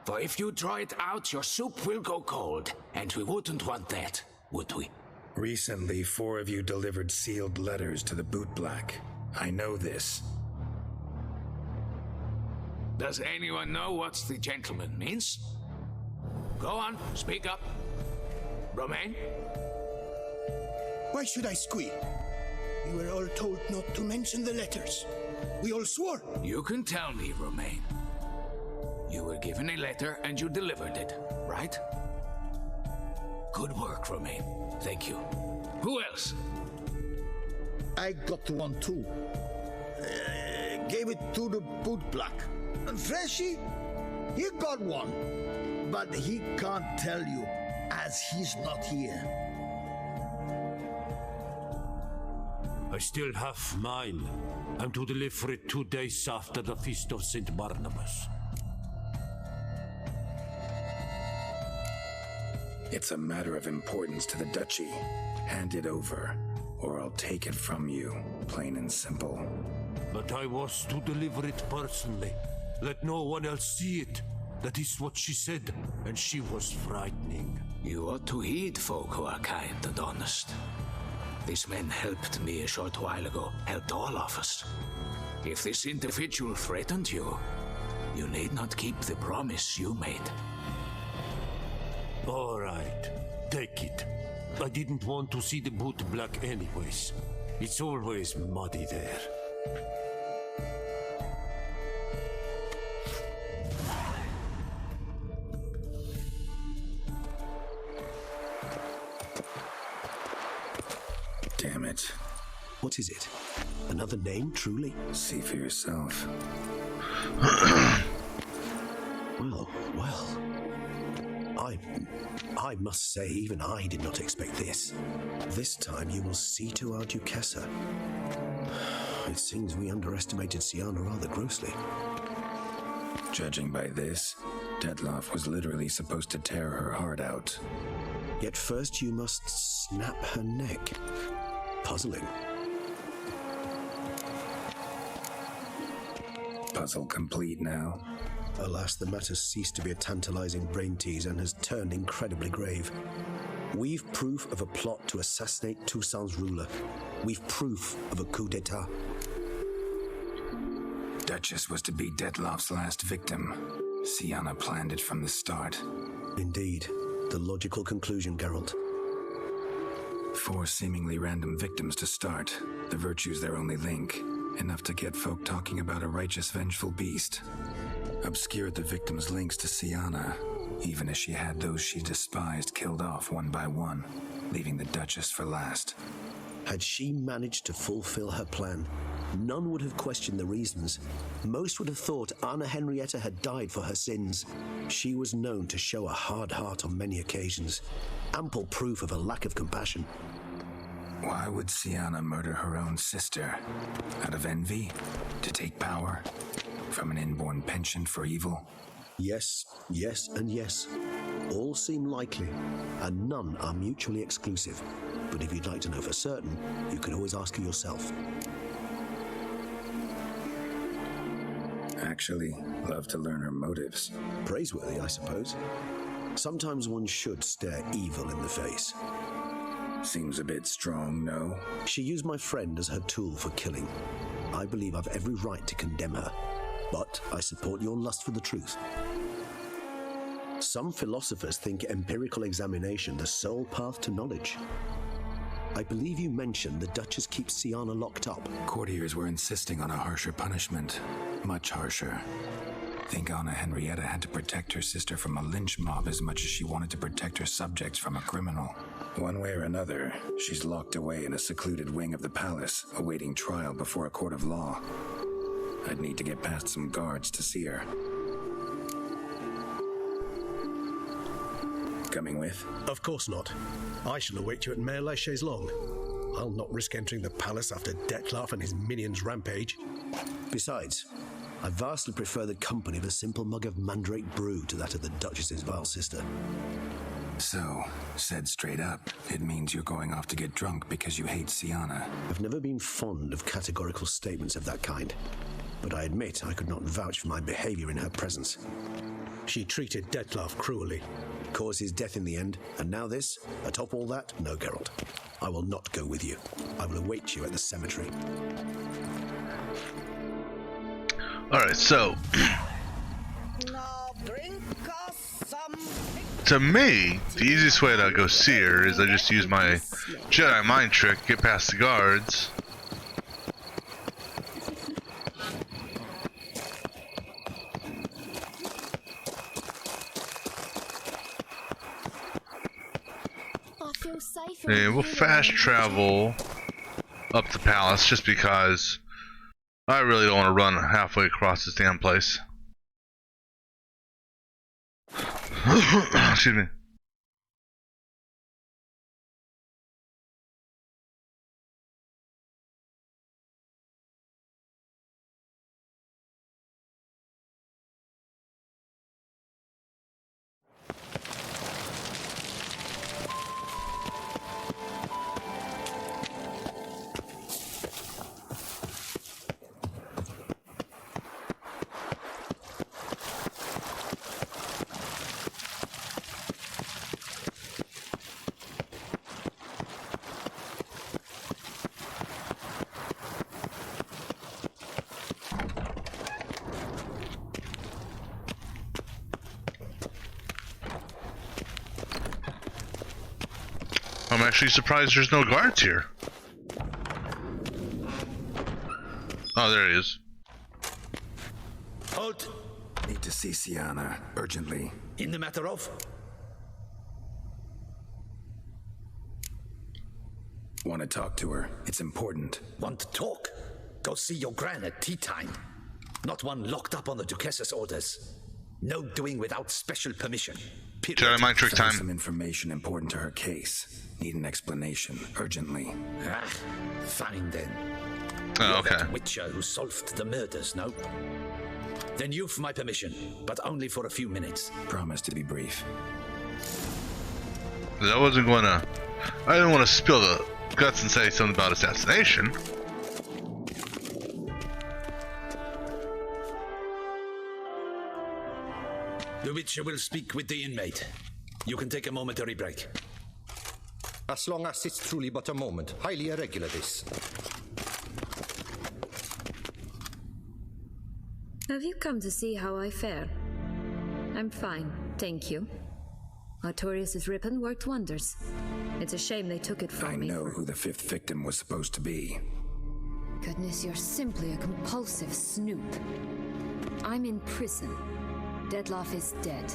For if you draw it out, your soup will go cold, and we wouldn't want that, would we? Recently, 4 of you delivered sealed letters to the Boot Black. I know this. Does anyone know what the gentleman means? Go on, speak up. Romain? Why should I squeal? We were all told not to mention the letters. We all swore. You can tell me, Romain. You were given a letter and you delivered it, right? Good work, Romain. Thank you. Who else? I got one too. Gave it to the bootblack. And Freshy, he got one. But he can't tell you, as he's not here. I still have mine. I'm to deliver it 2 days after the Feast of St. Barnabas. It's a matter of importance to the Duchy. Hand it over, or I'll take it from you, plain and simple. But I was to deliver it personally. Let no one else see it. That is what she said, and she was frightening. You ought to heed folk who are kind and honest. These men helped me a short while ago, helped all of us. If this individual threatened you, you need not keep the promise you made. All right, take it. I didn't want to see the boot black anyways. It's always muddy there. Damn it. What is it? Another name, truly? See for yourself. Well. I must say, even I did not expect this. This time you will see to our Duchessa. It seems we underestimated Syanna rather grossly. Judging by this, Dettlaff was literally supposed to tear her heart out. Yet first you must snap her neck. Puzzling. Puzzle complete now. Alas, the matter ceased to be a tantalizing brain tease and has turned incredibly grave. We've proof of a plot to assassinate Toussaint's ruler. We've proof of a coup d'etat. Duchess was to be Dettlaff's last victim. Syanna planned it from the start. Indeed. The logical conclusion, Geralt. 4 seemingly random victims to start. The virtue's their only link. Enough to get folk talking about a righteous, vengeful beast. Obscured the victims' links to Syanna, even as she had those she despised killed off one by one, leaving the Duchess for last. Had she managed to fulfill her plan, none would have questioned the reasons. Most would have thought Anna Henrietta had died for her sins. She was known to show a hard heart on many occasions. Ample proof of a lack of compassion. Why would Syanna murder her own sister? Out of envy? To take power? From an inborn penchant for evil? Yes, and yes. All seem likely, and none are mutually exclusive. But if you'd like to know for certain, you can always ask her yourself. Actually, love to learn her motives. Praiseworthy, I suppose. Sometimes one should stare evil in the face. Seems a bit strong, no? She used my friend as her tool for killing. I believe I've every right to condemn her. But I support your lust for the truth. Some philosophers think empirical examination the sole path to knowledge. I believe you mentioned the Duchess keeps Syanna locked up. Courtiers were insisting on a harsher punishment. Much harsher. Think Anna Henrietta had to protect her sister from a lynch mob as much as she wanted to protect her subjects from a criminal. One way or another, she's locked away in a secluded wing of the palace, awaiting trial before a court of law. I'd need to get past some guards to see her. Coming with? Of course not. I shall await you at Mare la Chaise-Longue. I'll not risk entering the palace after Dettlaff and his minions rampage. Besides, I vastly prefer the company of a simple mug of mandrake brew to that of the Duchess's vile sister. So, said straight up, it means you're going off to get drunk because you hate Syanna. I've never been fond of categorical statements of that kind, but I admit I could not vouch for my behavior in her presence. She treated Dettlaff cruelly, caused his death in the end, and now this? Atop all that? No, Geralt. I will not go with you. I will await you at the cemetery. Alright, so to me, the easiest way to go see her is I just use my Jedi mind trick, get past the guards, safer. And we'll fast travel up the palace just because I really don't want to run halfway across this damn place. Excuse me. I'm actually surprised there's no guards here. Oh, there he is. Halt! Need to see Siana, urgently. In the matter of? Want to talk to her. It's important. Want to talk? Go see your gran at tea time. Not one locked up on the Duchess's orders. No doing without special permission. Jedi mind trick time. Some information important to her case. Need an explanation, urgently. Ah, fine then. Oh, You're okay. that witcher who solved the murders, no? Then you've my permission, but only for a few minutes. Promise to be brief. I wasn't gonna. I didn't want to spill the guts and say something about assassination. The witcher will speak with the inmate. You can take a momentary break. As long as it's truly but a moment. Highly irregular, this. Have you come to see how I fare? I'm fine, thank you. Artorius' ribbon worked wonders. It's a shame they took it from me. I know who the fifth victim was supposed to be. Goodness, you're simply a compulsive snoop. I'm in prison. Dettlaff is dead.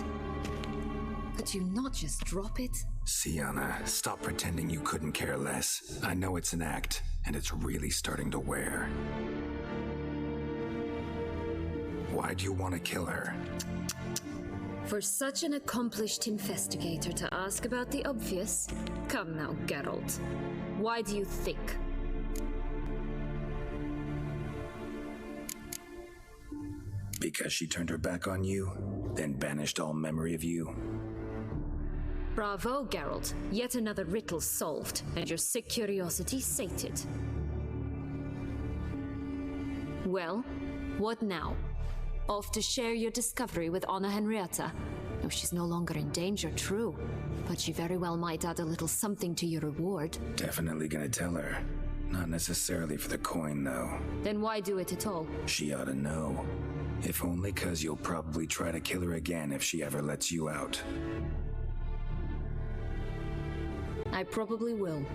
Could you not just drop it? Siana, stop pretending you couldn't care less. I know it's an act, and it's really starting to wear. Why do you want to kill her? For such an accomplished investigator to ask about the obvious? Come now, Geralt. Why do you think? Because she turned her back on you, then banished all memory of you? Bravo, Geralt. Yet another riddle solved, and your sick curiosity sated. Well, what now? Off to share your discovery with Anna Henrietta? No, she's no longer in danger, true. But she very well might add a little something to your reward. Definitely gonna tell her. Not necessarily for the coin, though. Then why do it at all? She ought to know. If only 'cause you'll probably try to kill her again if she ever lets you out. I probably will.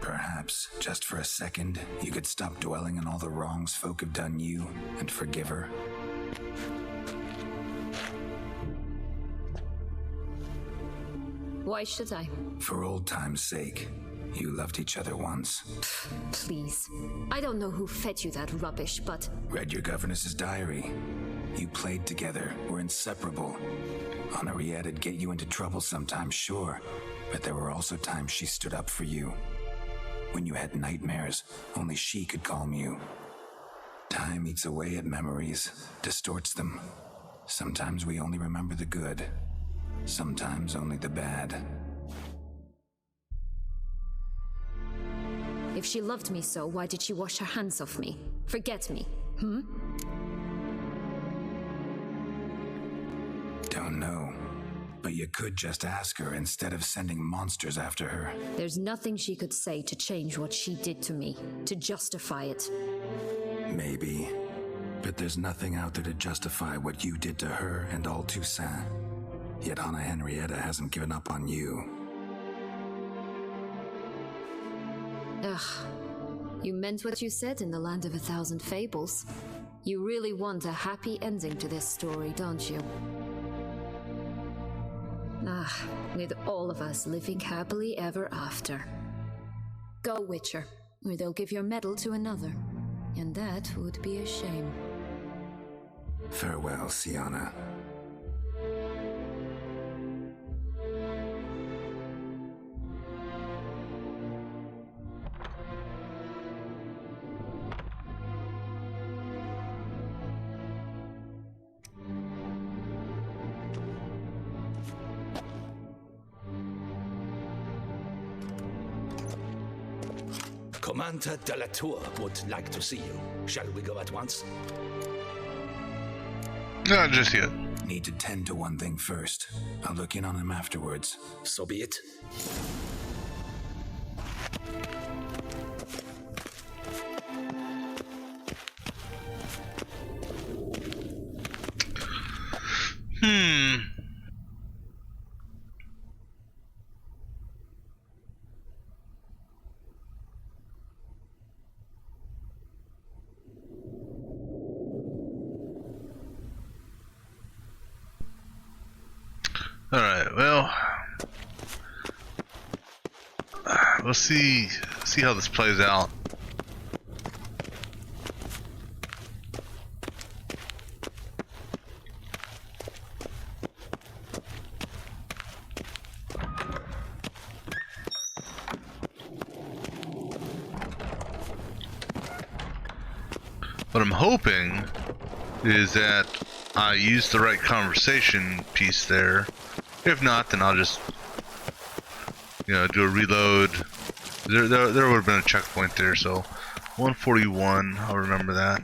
Perhaps, just for a second, you could stop dwelling on all the wrongs folk have done you and forgive her. Why should I? For old time's sake. You loved each other once. Please. I don't know who fed you that rubbish, but... Read your governess's diary. You played together, were inseparable. Henriette'd get you into trouble sometimes, sure, but there were also times she stood up for you. When you had nightmares, only she could calm you. Time eats away at memories, distorts them. Sometimes we only remember the good, sometimes only the bad. If she loved me so, why did she wash her hands off me? Forget me, Don't know. But you could just ask her instead of sending monsters after her. There's nothing she could say to change what she did to me, to justify it. Maybe. But there's nothing out there to justify what you did to her and all Toussaint. Yet Anna Henrietta hasn't given up on you. Ugh. You meant what you said in the Land of a Thousand Fables. You really want a happy ending to this story, don't you? With all of us living happily ever after. Go, Witcher, or they'll give your medal to another. And that would be a shame. Farewell, Sienna. Commander de la Tour would like to see you. Shall we go at once? Not just yet. Need to tend to one thing first. I'll look in on him afterwards. So be it. Alright, well, we'll see how this plays out. What I'm hoping is that I use the right conversation piece there. If not, then I'll just, do a reload. There would have been a checkpoint there, so 141. I'll remember that.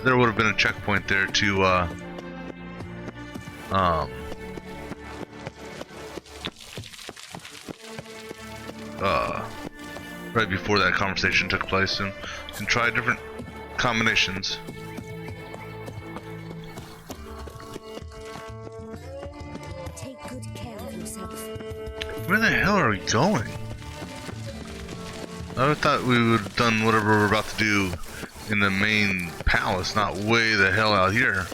There would have been a checkpoint there to right before that conversation took place, and try different combinations. Where the hell are we going? I thought we would have done whatever we're about to do in the main palace, not way the hell out here.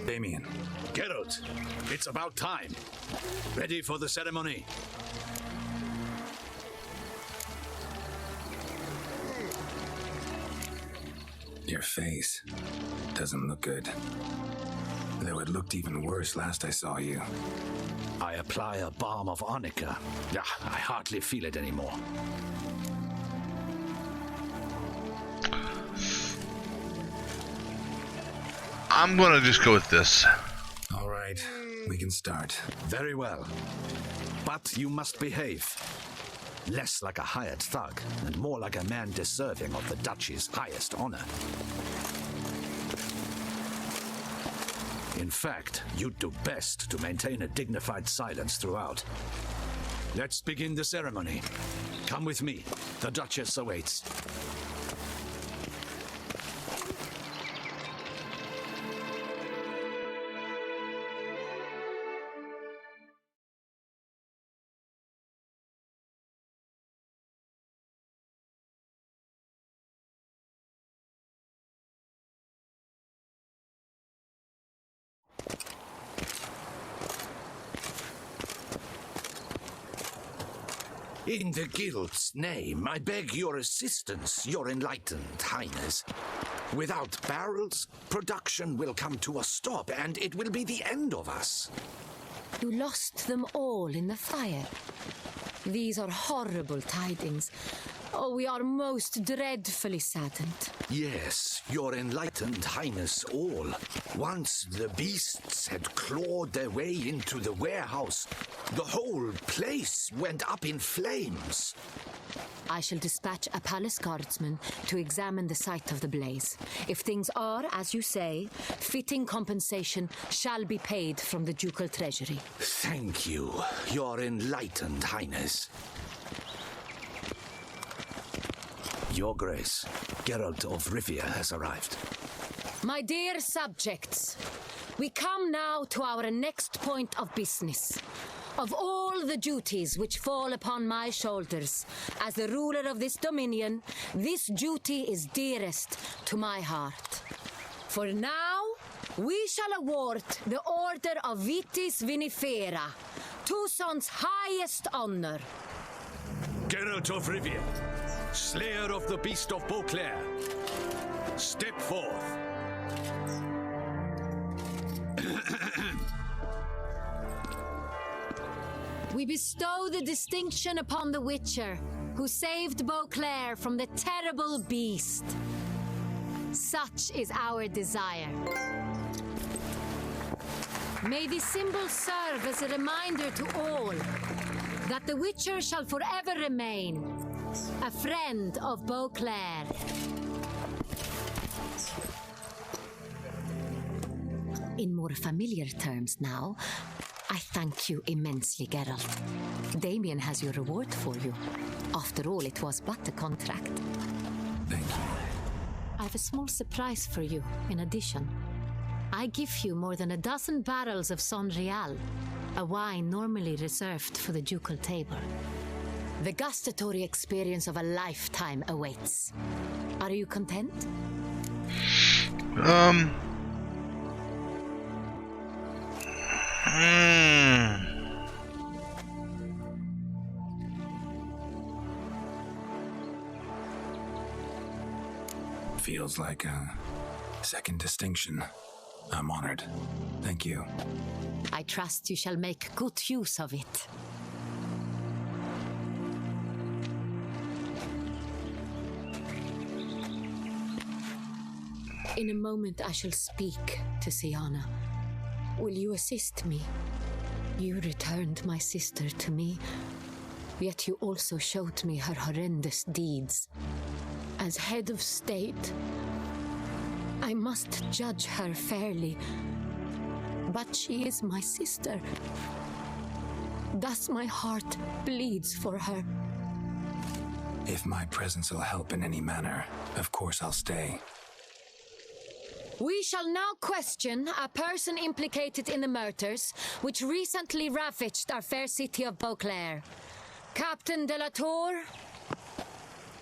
Damien. Geralt, it's about time. Ready for the ceremony? Your face doesn't look good. Though it looked even worse last I saw you. I apply a balm of arnica. I hardly feel it anymore. I'm gonna just go with this. All right, we can start. Very well. But you must behave. Less like a hired thug, and more like a man deserving of the Duchy's highest honor. In fact, you'd do best to maintain a dignified silence throughout. Let's begin the ceremony. Come with me. The Duchess awaits. In the Guild's name, I beg your assistance, your enlightened highness. Without barrels, production will come to a stop, and it will be the end of us. You lost them all in the fire. These are horrible tidings. Oh, we are most dreadfully saddened. Yes, your enlightened highness all. Once the beasts had clawed their way into the warehouse, the whole place went up in flames. I shall dispatch a palace guardsman to examine the site of the blaze. If things are, as you say, fitting compensation shall be paid from the ducal treasury. Thank you, your enlightened highness. Your Grace, Geralt of Rivia has arrived. My dear subjects, we come now to our next point of business. Of all the duties which fall upon my shoulders, as the ruler of this dominion, this duty is dearest to my heart. For now, we shall award the Order of Vitis Vinifera, Tucson's highest honor. Geralt of Rivia, Slayer of the Beast of Beauclair, step forth. We bestow the distinction upon the Witcher, who saved Beauclair from the terrible beast. Such is our desire. May the symbol serve as a reminder to all that the Witcher shall forever remain a friend of Beauclair. In more familiar terms now, I thank you immensely, Geralt. Damien has your reward for you. After all, it was but a contract. Thank you. I have a small surprise for you, in addition. I give you more than a dozen barrels of Sonreal, a wine normally reserved for the ducal table. The gustatory experience of a lifetime awaits. Are you content? Feels like a second distinction. I'm honored. Thank you. I trust you shall make good use of it. In a moment I shall speak to Syanna. Will you assist me? You returned my sister to me, yet you also showed me her horrendous deeds. As head of state, I must judge her fairly, but she is my sister. Thus my heart bleeds for her. If my presence will help in any manner, of course I'll stay. We shall now question a person implicated in the murders which recently ravaged our fair city of Beauclair. Captain de la Tour,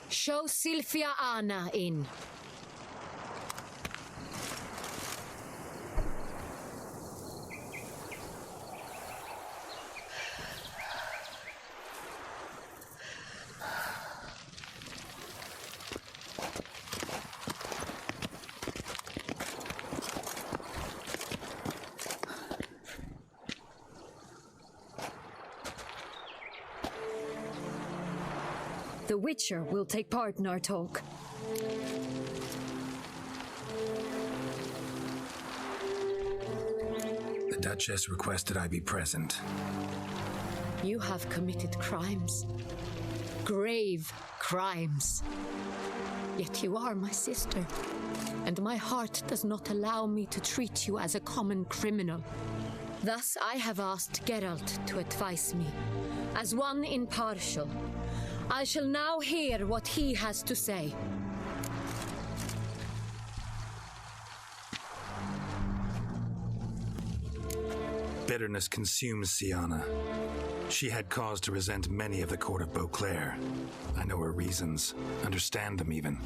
show Sylvia Anna in. The Witcher will take part in our talk. The Duchess requested I be present. You have committed crimes. Grave crimes. Yet you are my sister, and my heart does not allow me to treat you as a common criminal. Thus I have asked Geralt to advise me, as one impartial. I shall now hear what he has to say. Bitterness consumes Syanna. She had cause to resent many of the court of Beauclair. I know her reasons, understand them even.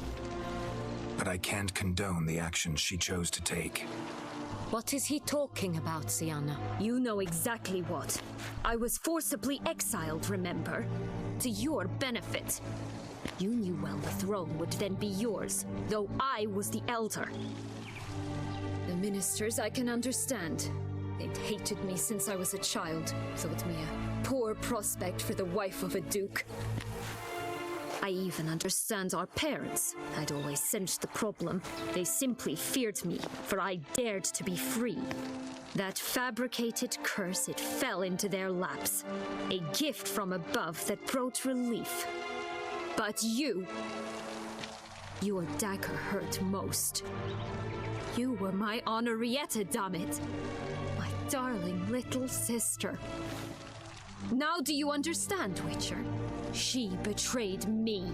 But I can't condone the actions she chose to take. What is he talking about, Syanna? You know exactly what. I was forcibly exiled, remember? To your benefit. You knew well the throne would then be yours, though I was the elder. The ministers I can understand. They'd hated me since I was a child, thought me a poor prospect for the wife of a duke. I even understand our parents. I'd always sensed the problem. They simply feared me, for I dared to be free. That fabricated curse, it fell into their laps. A gift from above that brought relief. But you... your dagger hurt most. You were my Henrietta, dammit. My darling little sister. Now do you understand, Witcher? She betrayed me.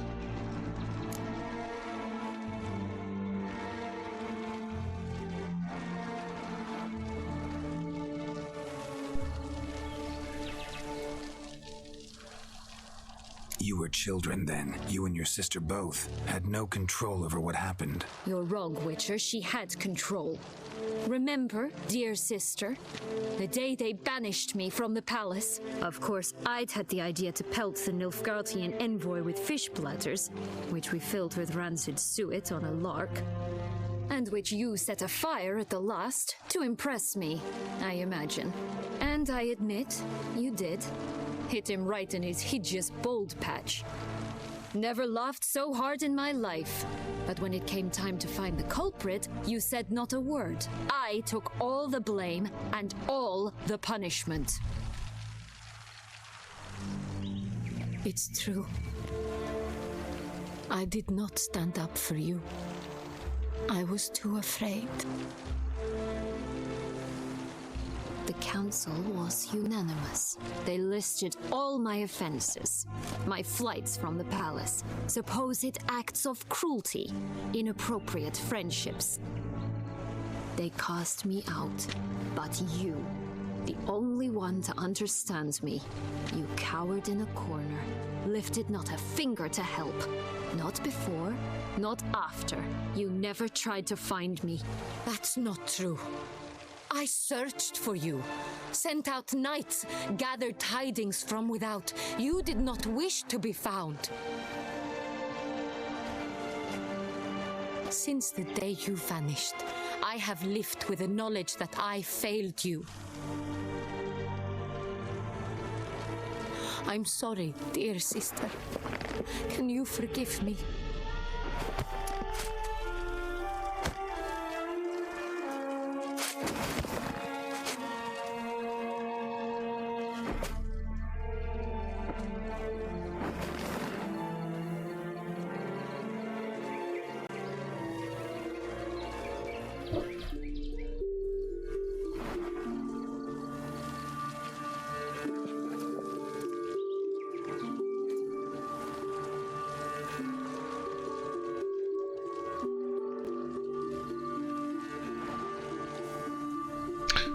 You were children then. You and your sister both had no control over what happened. You're wrong, Witcher. She had control. Remember, dear sister, the day they banished me from the palace? Of course, I'd had the idea to pelt the Nilfgaardian envoy with fish platters, which we filled with rancid suet on a lark, and which you set afire at the last to impress me, I imagine. And I admit, you did. Hit him right in his hideous bald patch. Never laughed so hard in my life. But when it came time to find the culprit, you said not a word. I took all the blame and all the punishment. It's true. I did not stand up for you. I was too afraid. The council was unanimous. They listed all my offenses. My flights from the palace, supposed acts of cruelty, inappropriate friendships. They cast me out, but you, the only one to understand me, you cowered in a corner, lifted not a finger to help. Not before, not after. You never tried to find me. That's not true. I searched for you, sent out knights, gathered tidings from without. You did not wish to be found. Since the day you vanished, I have lived with the knowledge that I failed you. I'm sorry, dear sister. Can you forgive me?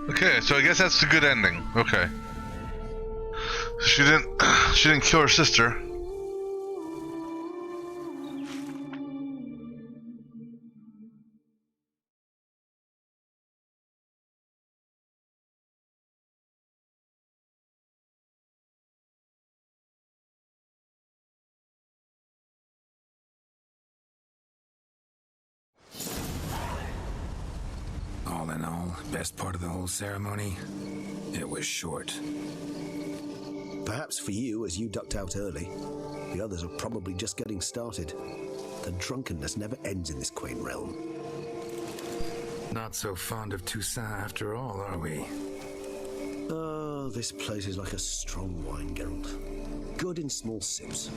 Okay, so I guess that's the good ending. Okay. She didn't kill her sister. All in all, best part of the whole ceremony, it was short. Perhaps for you, as you ducked out early. The others are probably just getting started. The drunkenness never ends in this quaint realm. Not so fond of Toussaint after all, are we? Oh, this place is like a strong wine, Geralt. Good in small sips.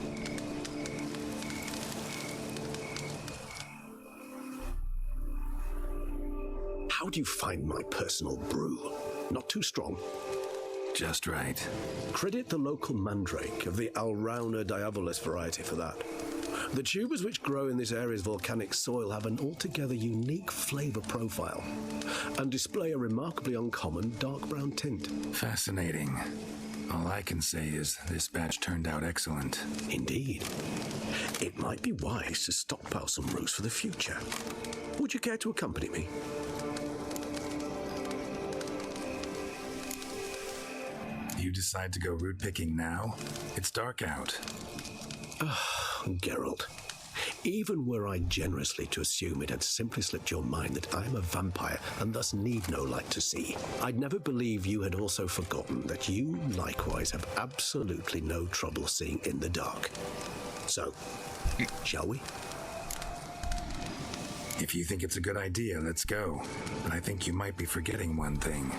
How do you find my personal brew? Not too strong? Just right. Credit the local mandrake of the Alrauna diavolis variety for that. The tubers which grow in this area's volcanic soil have an altogether unique flavor profile and display a remarkably uncommon dark brown tint. Fascinating. All I can say is this batch turned out excellent. Indeed. It might be wise to stockpile some roots for the future. Would you care to accompany me? You decide to go root picking now? It's dark out. Geralt, even were I generously to assume it had simply slipped your mind that I am a vampire and thus need no light to see, I'd never believe you had also forgotten that you likewise have absolutely no trouble seeing in the dark. So, shall we? If you think it's a good idea, let's go. But I think you might be forgetting one thing.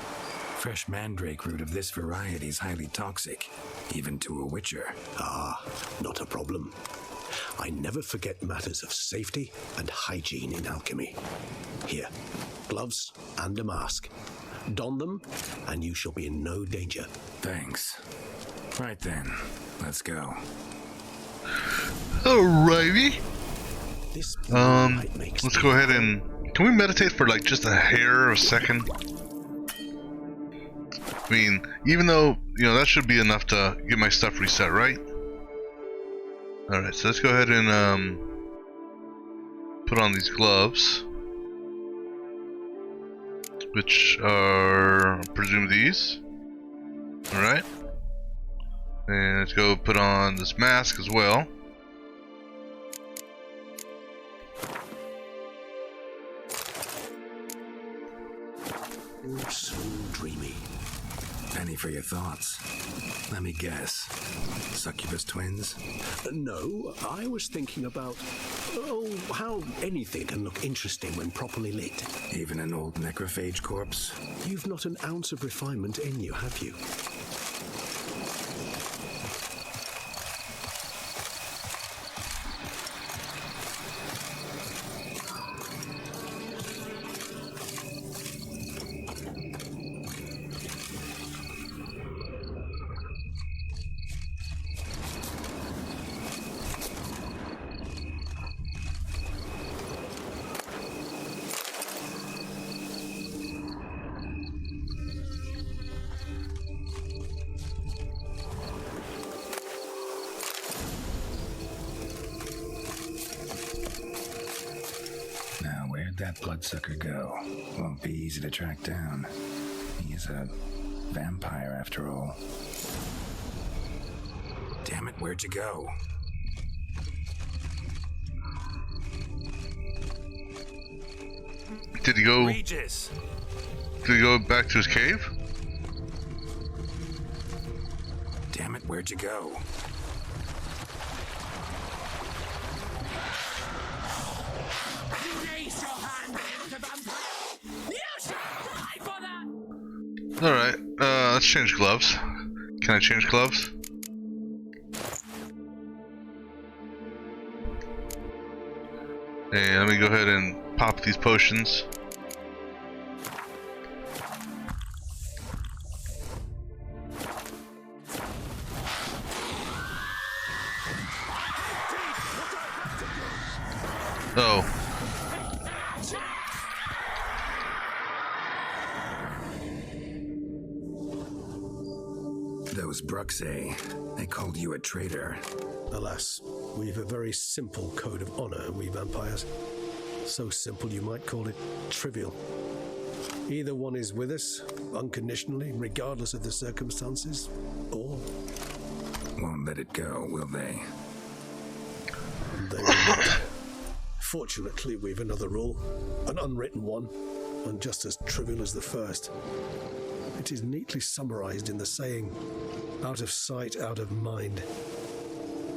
Fresh mandrake root of this variety is highly toxic, even to a witcher. Ah, not a problem. I never forget matters of safety and hygiene in alchemy. Here, gloves and a mask. Don them, and you shall be in no danger. Thanks. Right then, let's go. Alrighty. Let's go ahead and... Can we meditate for like just a hair of a second? I mean, even though, you know, that should be enough to get my stuff reset, right? Alright, so let's go ahead and put on these gloves. Which are, I presume, these. Alright. And let's go put on this mask as well. So dreamy. Penny for your thoughts. Let me guess. Succubus twins? No, I was thinking about, how anything can look interesting when properly lit. Even an old necrophage corpse? You've not an ounce of refinement in you, have you? Where'd that bloodsucker go? Won't be easy to track down. He is a vampire after all. Damn it, where'd you go? Did he go? Regis! Did he go back to his cave? Damn it, where'd you go? Alright, let's change gloves. Can I change gloves? And let me go ahead and pop these potions. Oh. Those Bruxae, they called you a traitor. Alas, we've a very simple code of honor, we vampires. So simple you might call it trivial. Either one is with us, unconditionally, regardless of the circumstances, or... Won't let it go, will they? They will not. Fortunately, we've another rule, an unwritten one, and just as trivial as the first. It is neatly summarized in the saying, out of sight, out of mind.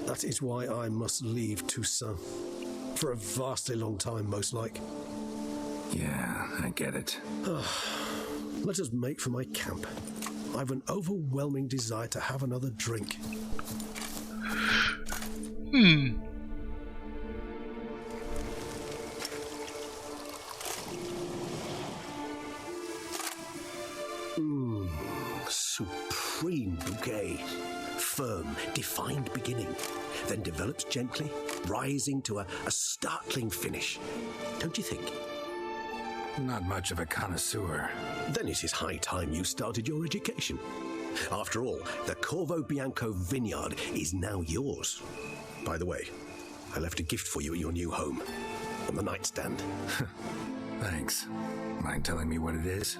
That is why I must leave Toussaint. For a vastly long time, most like. Yeah, I get it. Let us make for my camp. I've an overwhelming desire to have another drink. Supreme bouquet. Firm, defined beginning, then develops gently, rising to a startling finish. Don't you think? Not much of a connoisseur. Then it is high time you started your education. After all, the Corvo Bianco vineyard is now yours. By the way, I left a gift for you at your new home, on the nightstand. Thanks. Mind telling me what it is?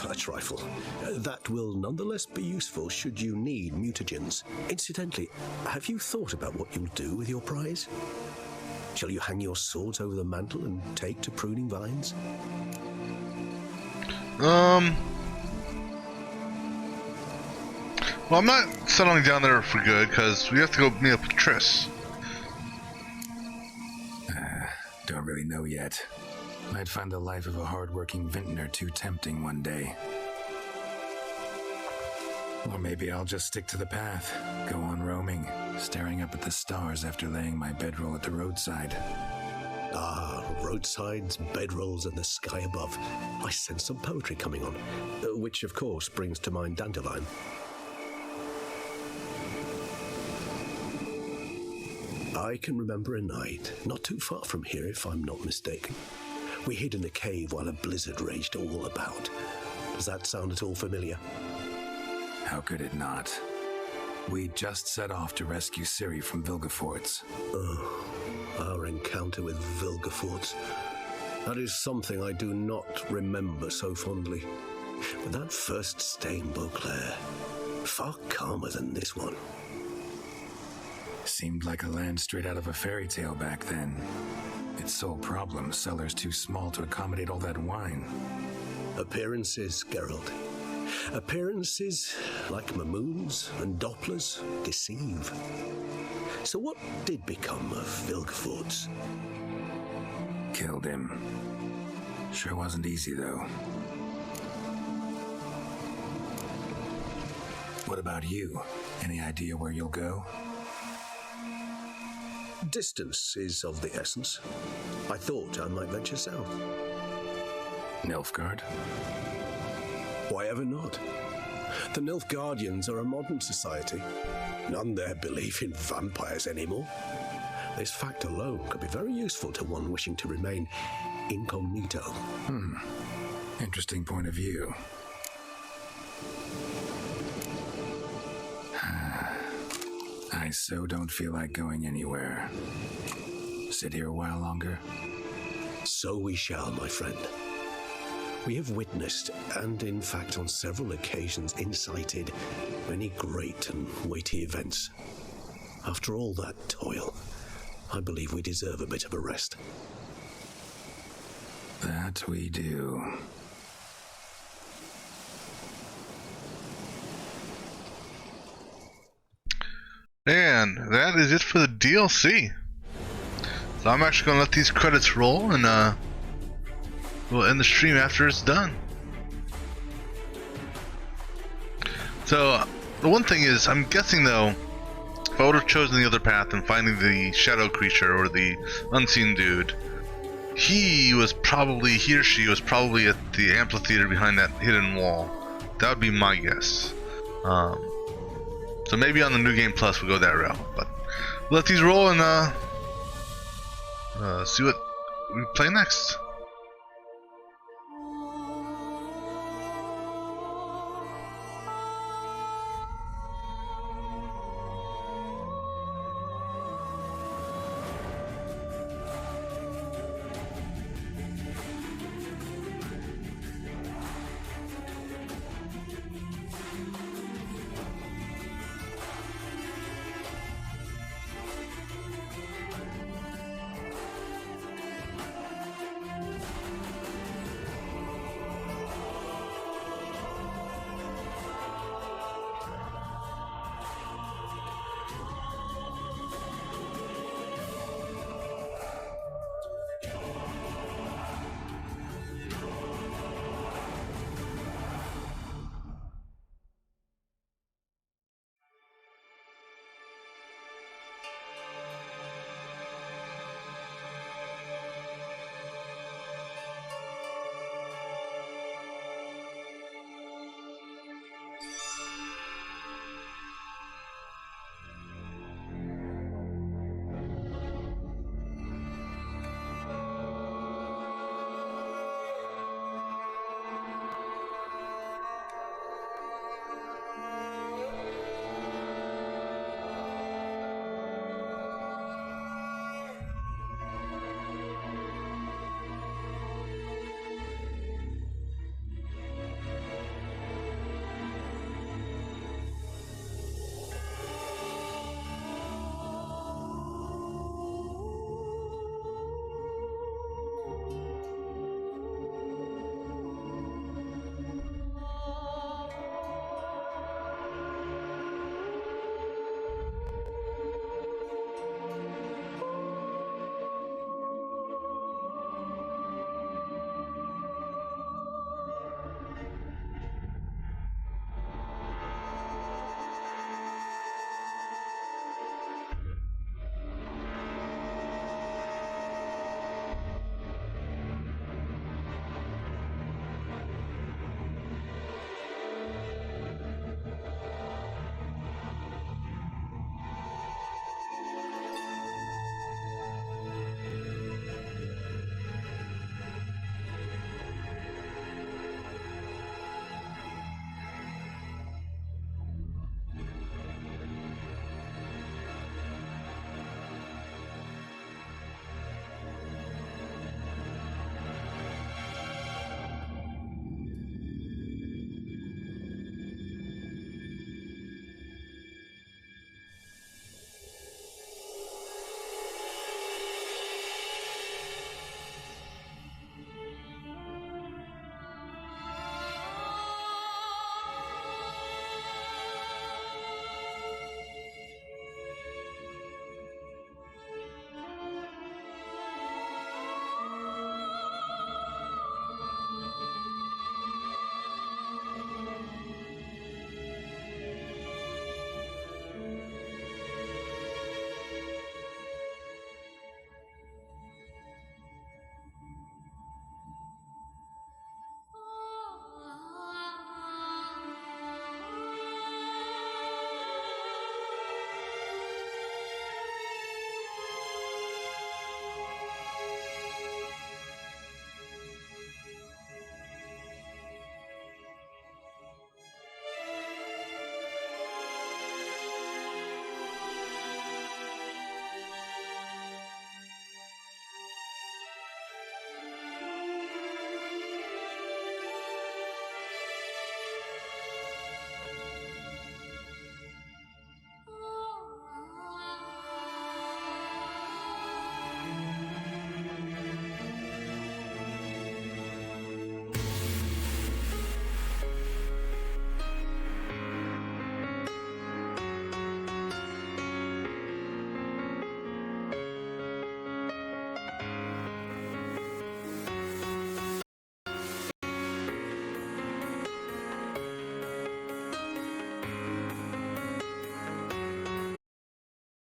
A trifle. That will nonetheless be useful should you need mutagens. Incidentally, have you thought about what you'll do with your prize? Shall you hang your swords over the mantle and take to pruning vines? Well, I'm not settling down there for good, because we have to go meet up with Triss. Don't really know yet. Might find the life of a hard-working vintner too tempting one day. Or maybe I'll just stick to the path, go on roaming, staring up at the stars after laying my bedroll at the roadside. Ah, roadsides, bedrolls, and the sky above. I sense some poetry coming on, which of course brings to mind Dandelion. I can remember a night, not too far from here if I'm not mistaken. We hid in a cave while a blizzard raged all about. Does that sound at all familiar? How could it not? We just set off to rescue Ciri from Vilgefortz. Oh, our encounter with Vilgefortz. That is something I do not remember so fondly. But that first stain, Beauclair, far calmer than this one. Seemed like a land straight out of a fairy tale back then. Its sole problem, cellars too small to accommodate all that wine. Appearances, Geralt. Appearances, like Mamoons and Dopplers, deceive. So what did become of Vilgefortz? Killed him. Sure wasn't easy, though. What about you? Any idea where you'll go? Distance is of the essence. I thought I might venture south. Nilfgaard? Why ever not? The Nilfgaardians are a modern society. None there believe in vampires anymore. This fact alone could be very useful to one wishing to remain incognito. Interesting point of view. I so don't feel like going anywhere. Sit here a while longer? So we shall, my friend. We have witnessed, and in fact on several occasions incited, many great and weighty events. After all that toil, I believe we deserve a bit of a rest. That we do. And that is it for the DLC. So I'm actually going to let these credits roll, and we'll end the stream after it's done. So, the one thing is, I'm guessing though, if I would have chosen the other path and finding the shadow creature or the unseen dude, he or she was probably at the amphitheater behind that hidden wall. That would be my guess. So maybe on the New Game Plus we'll go that route. But we'll let these roll and see what we play next.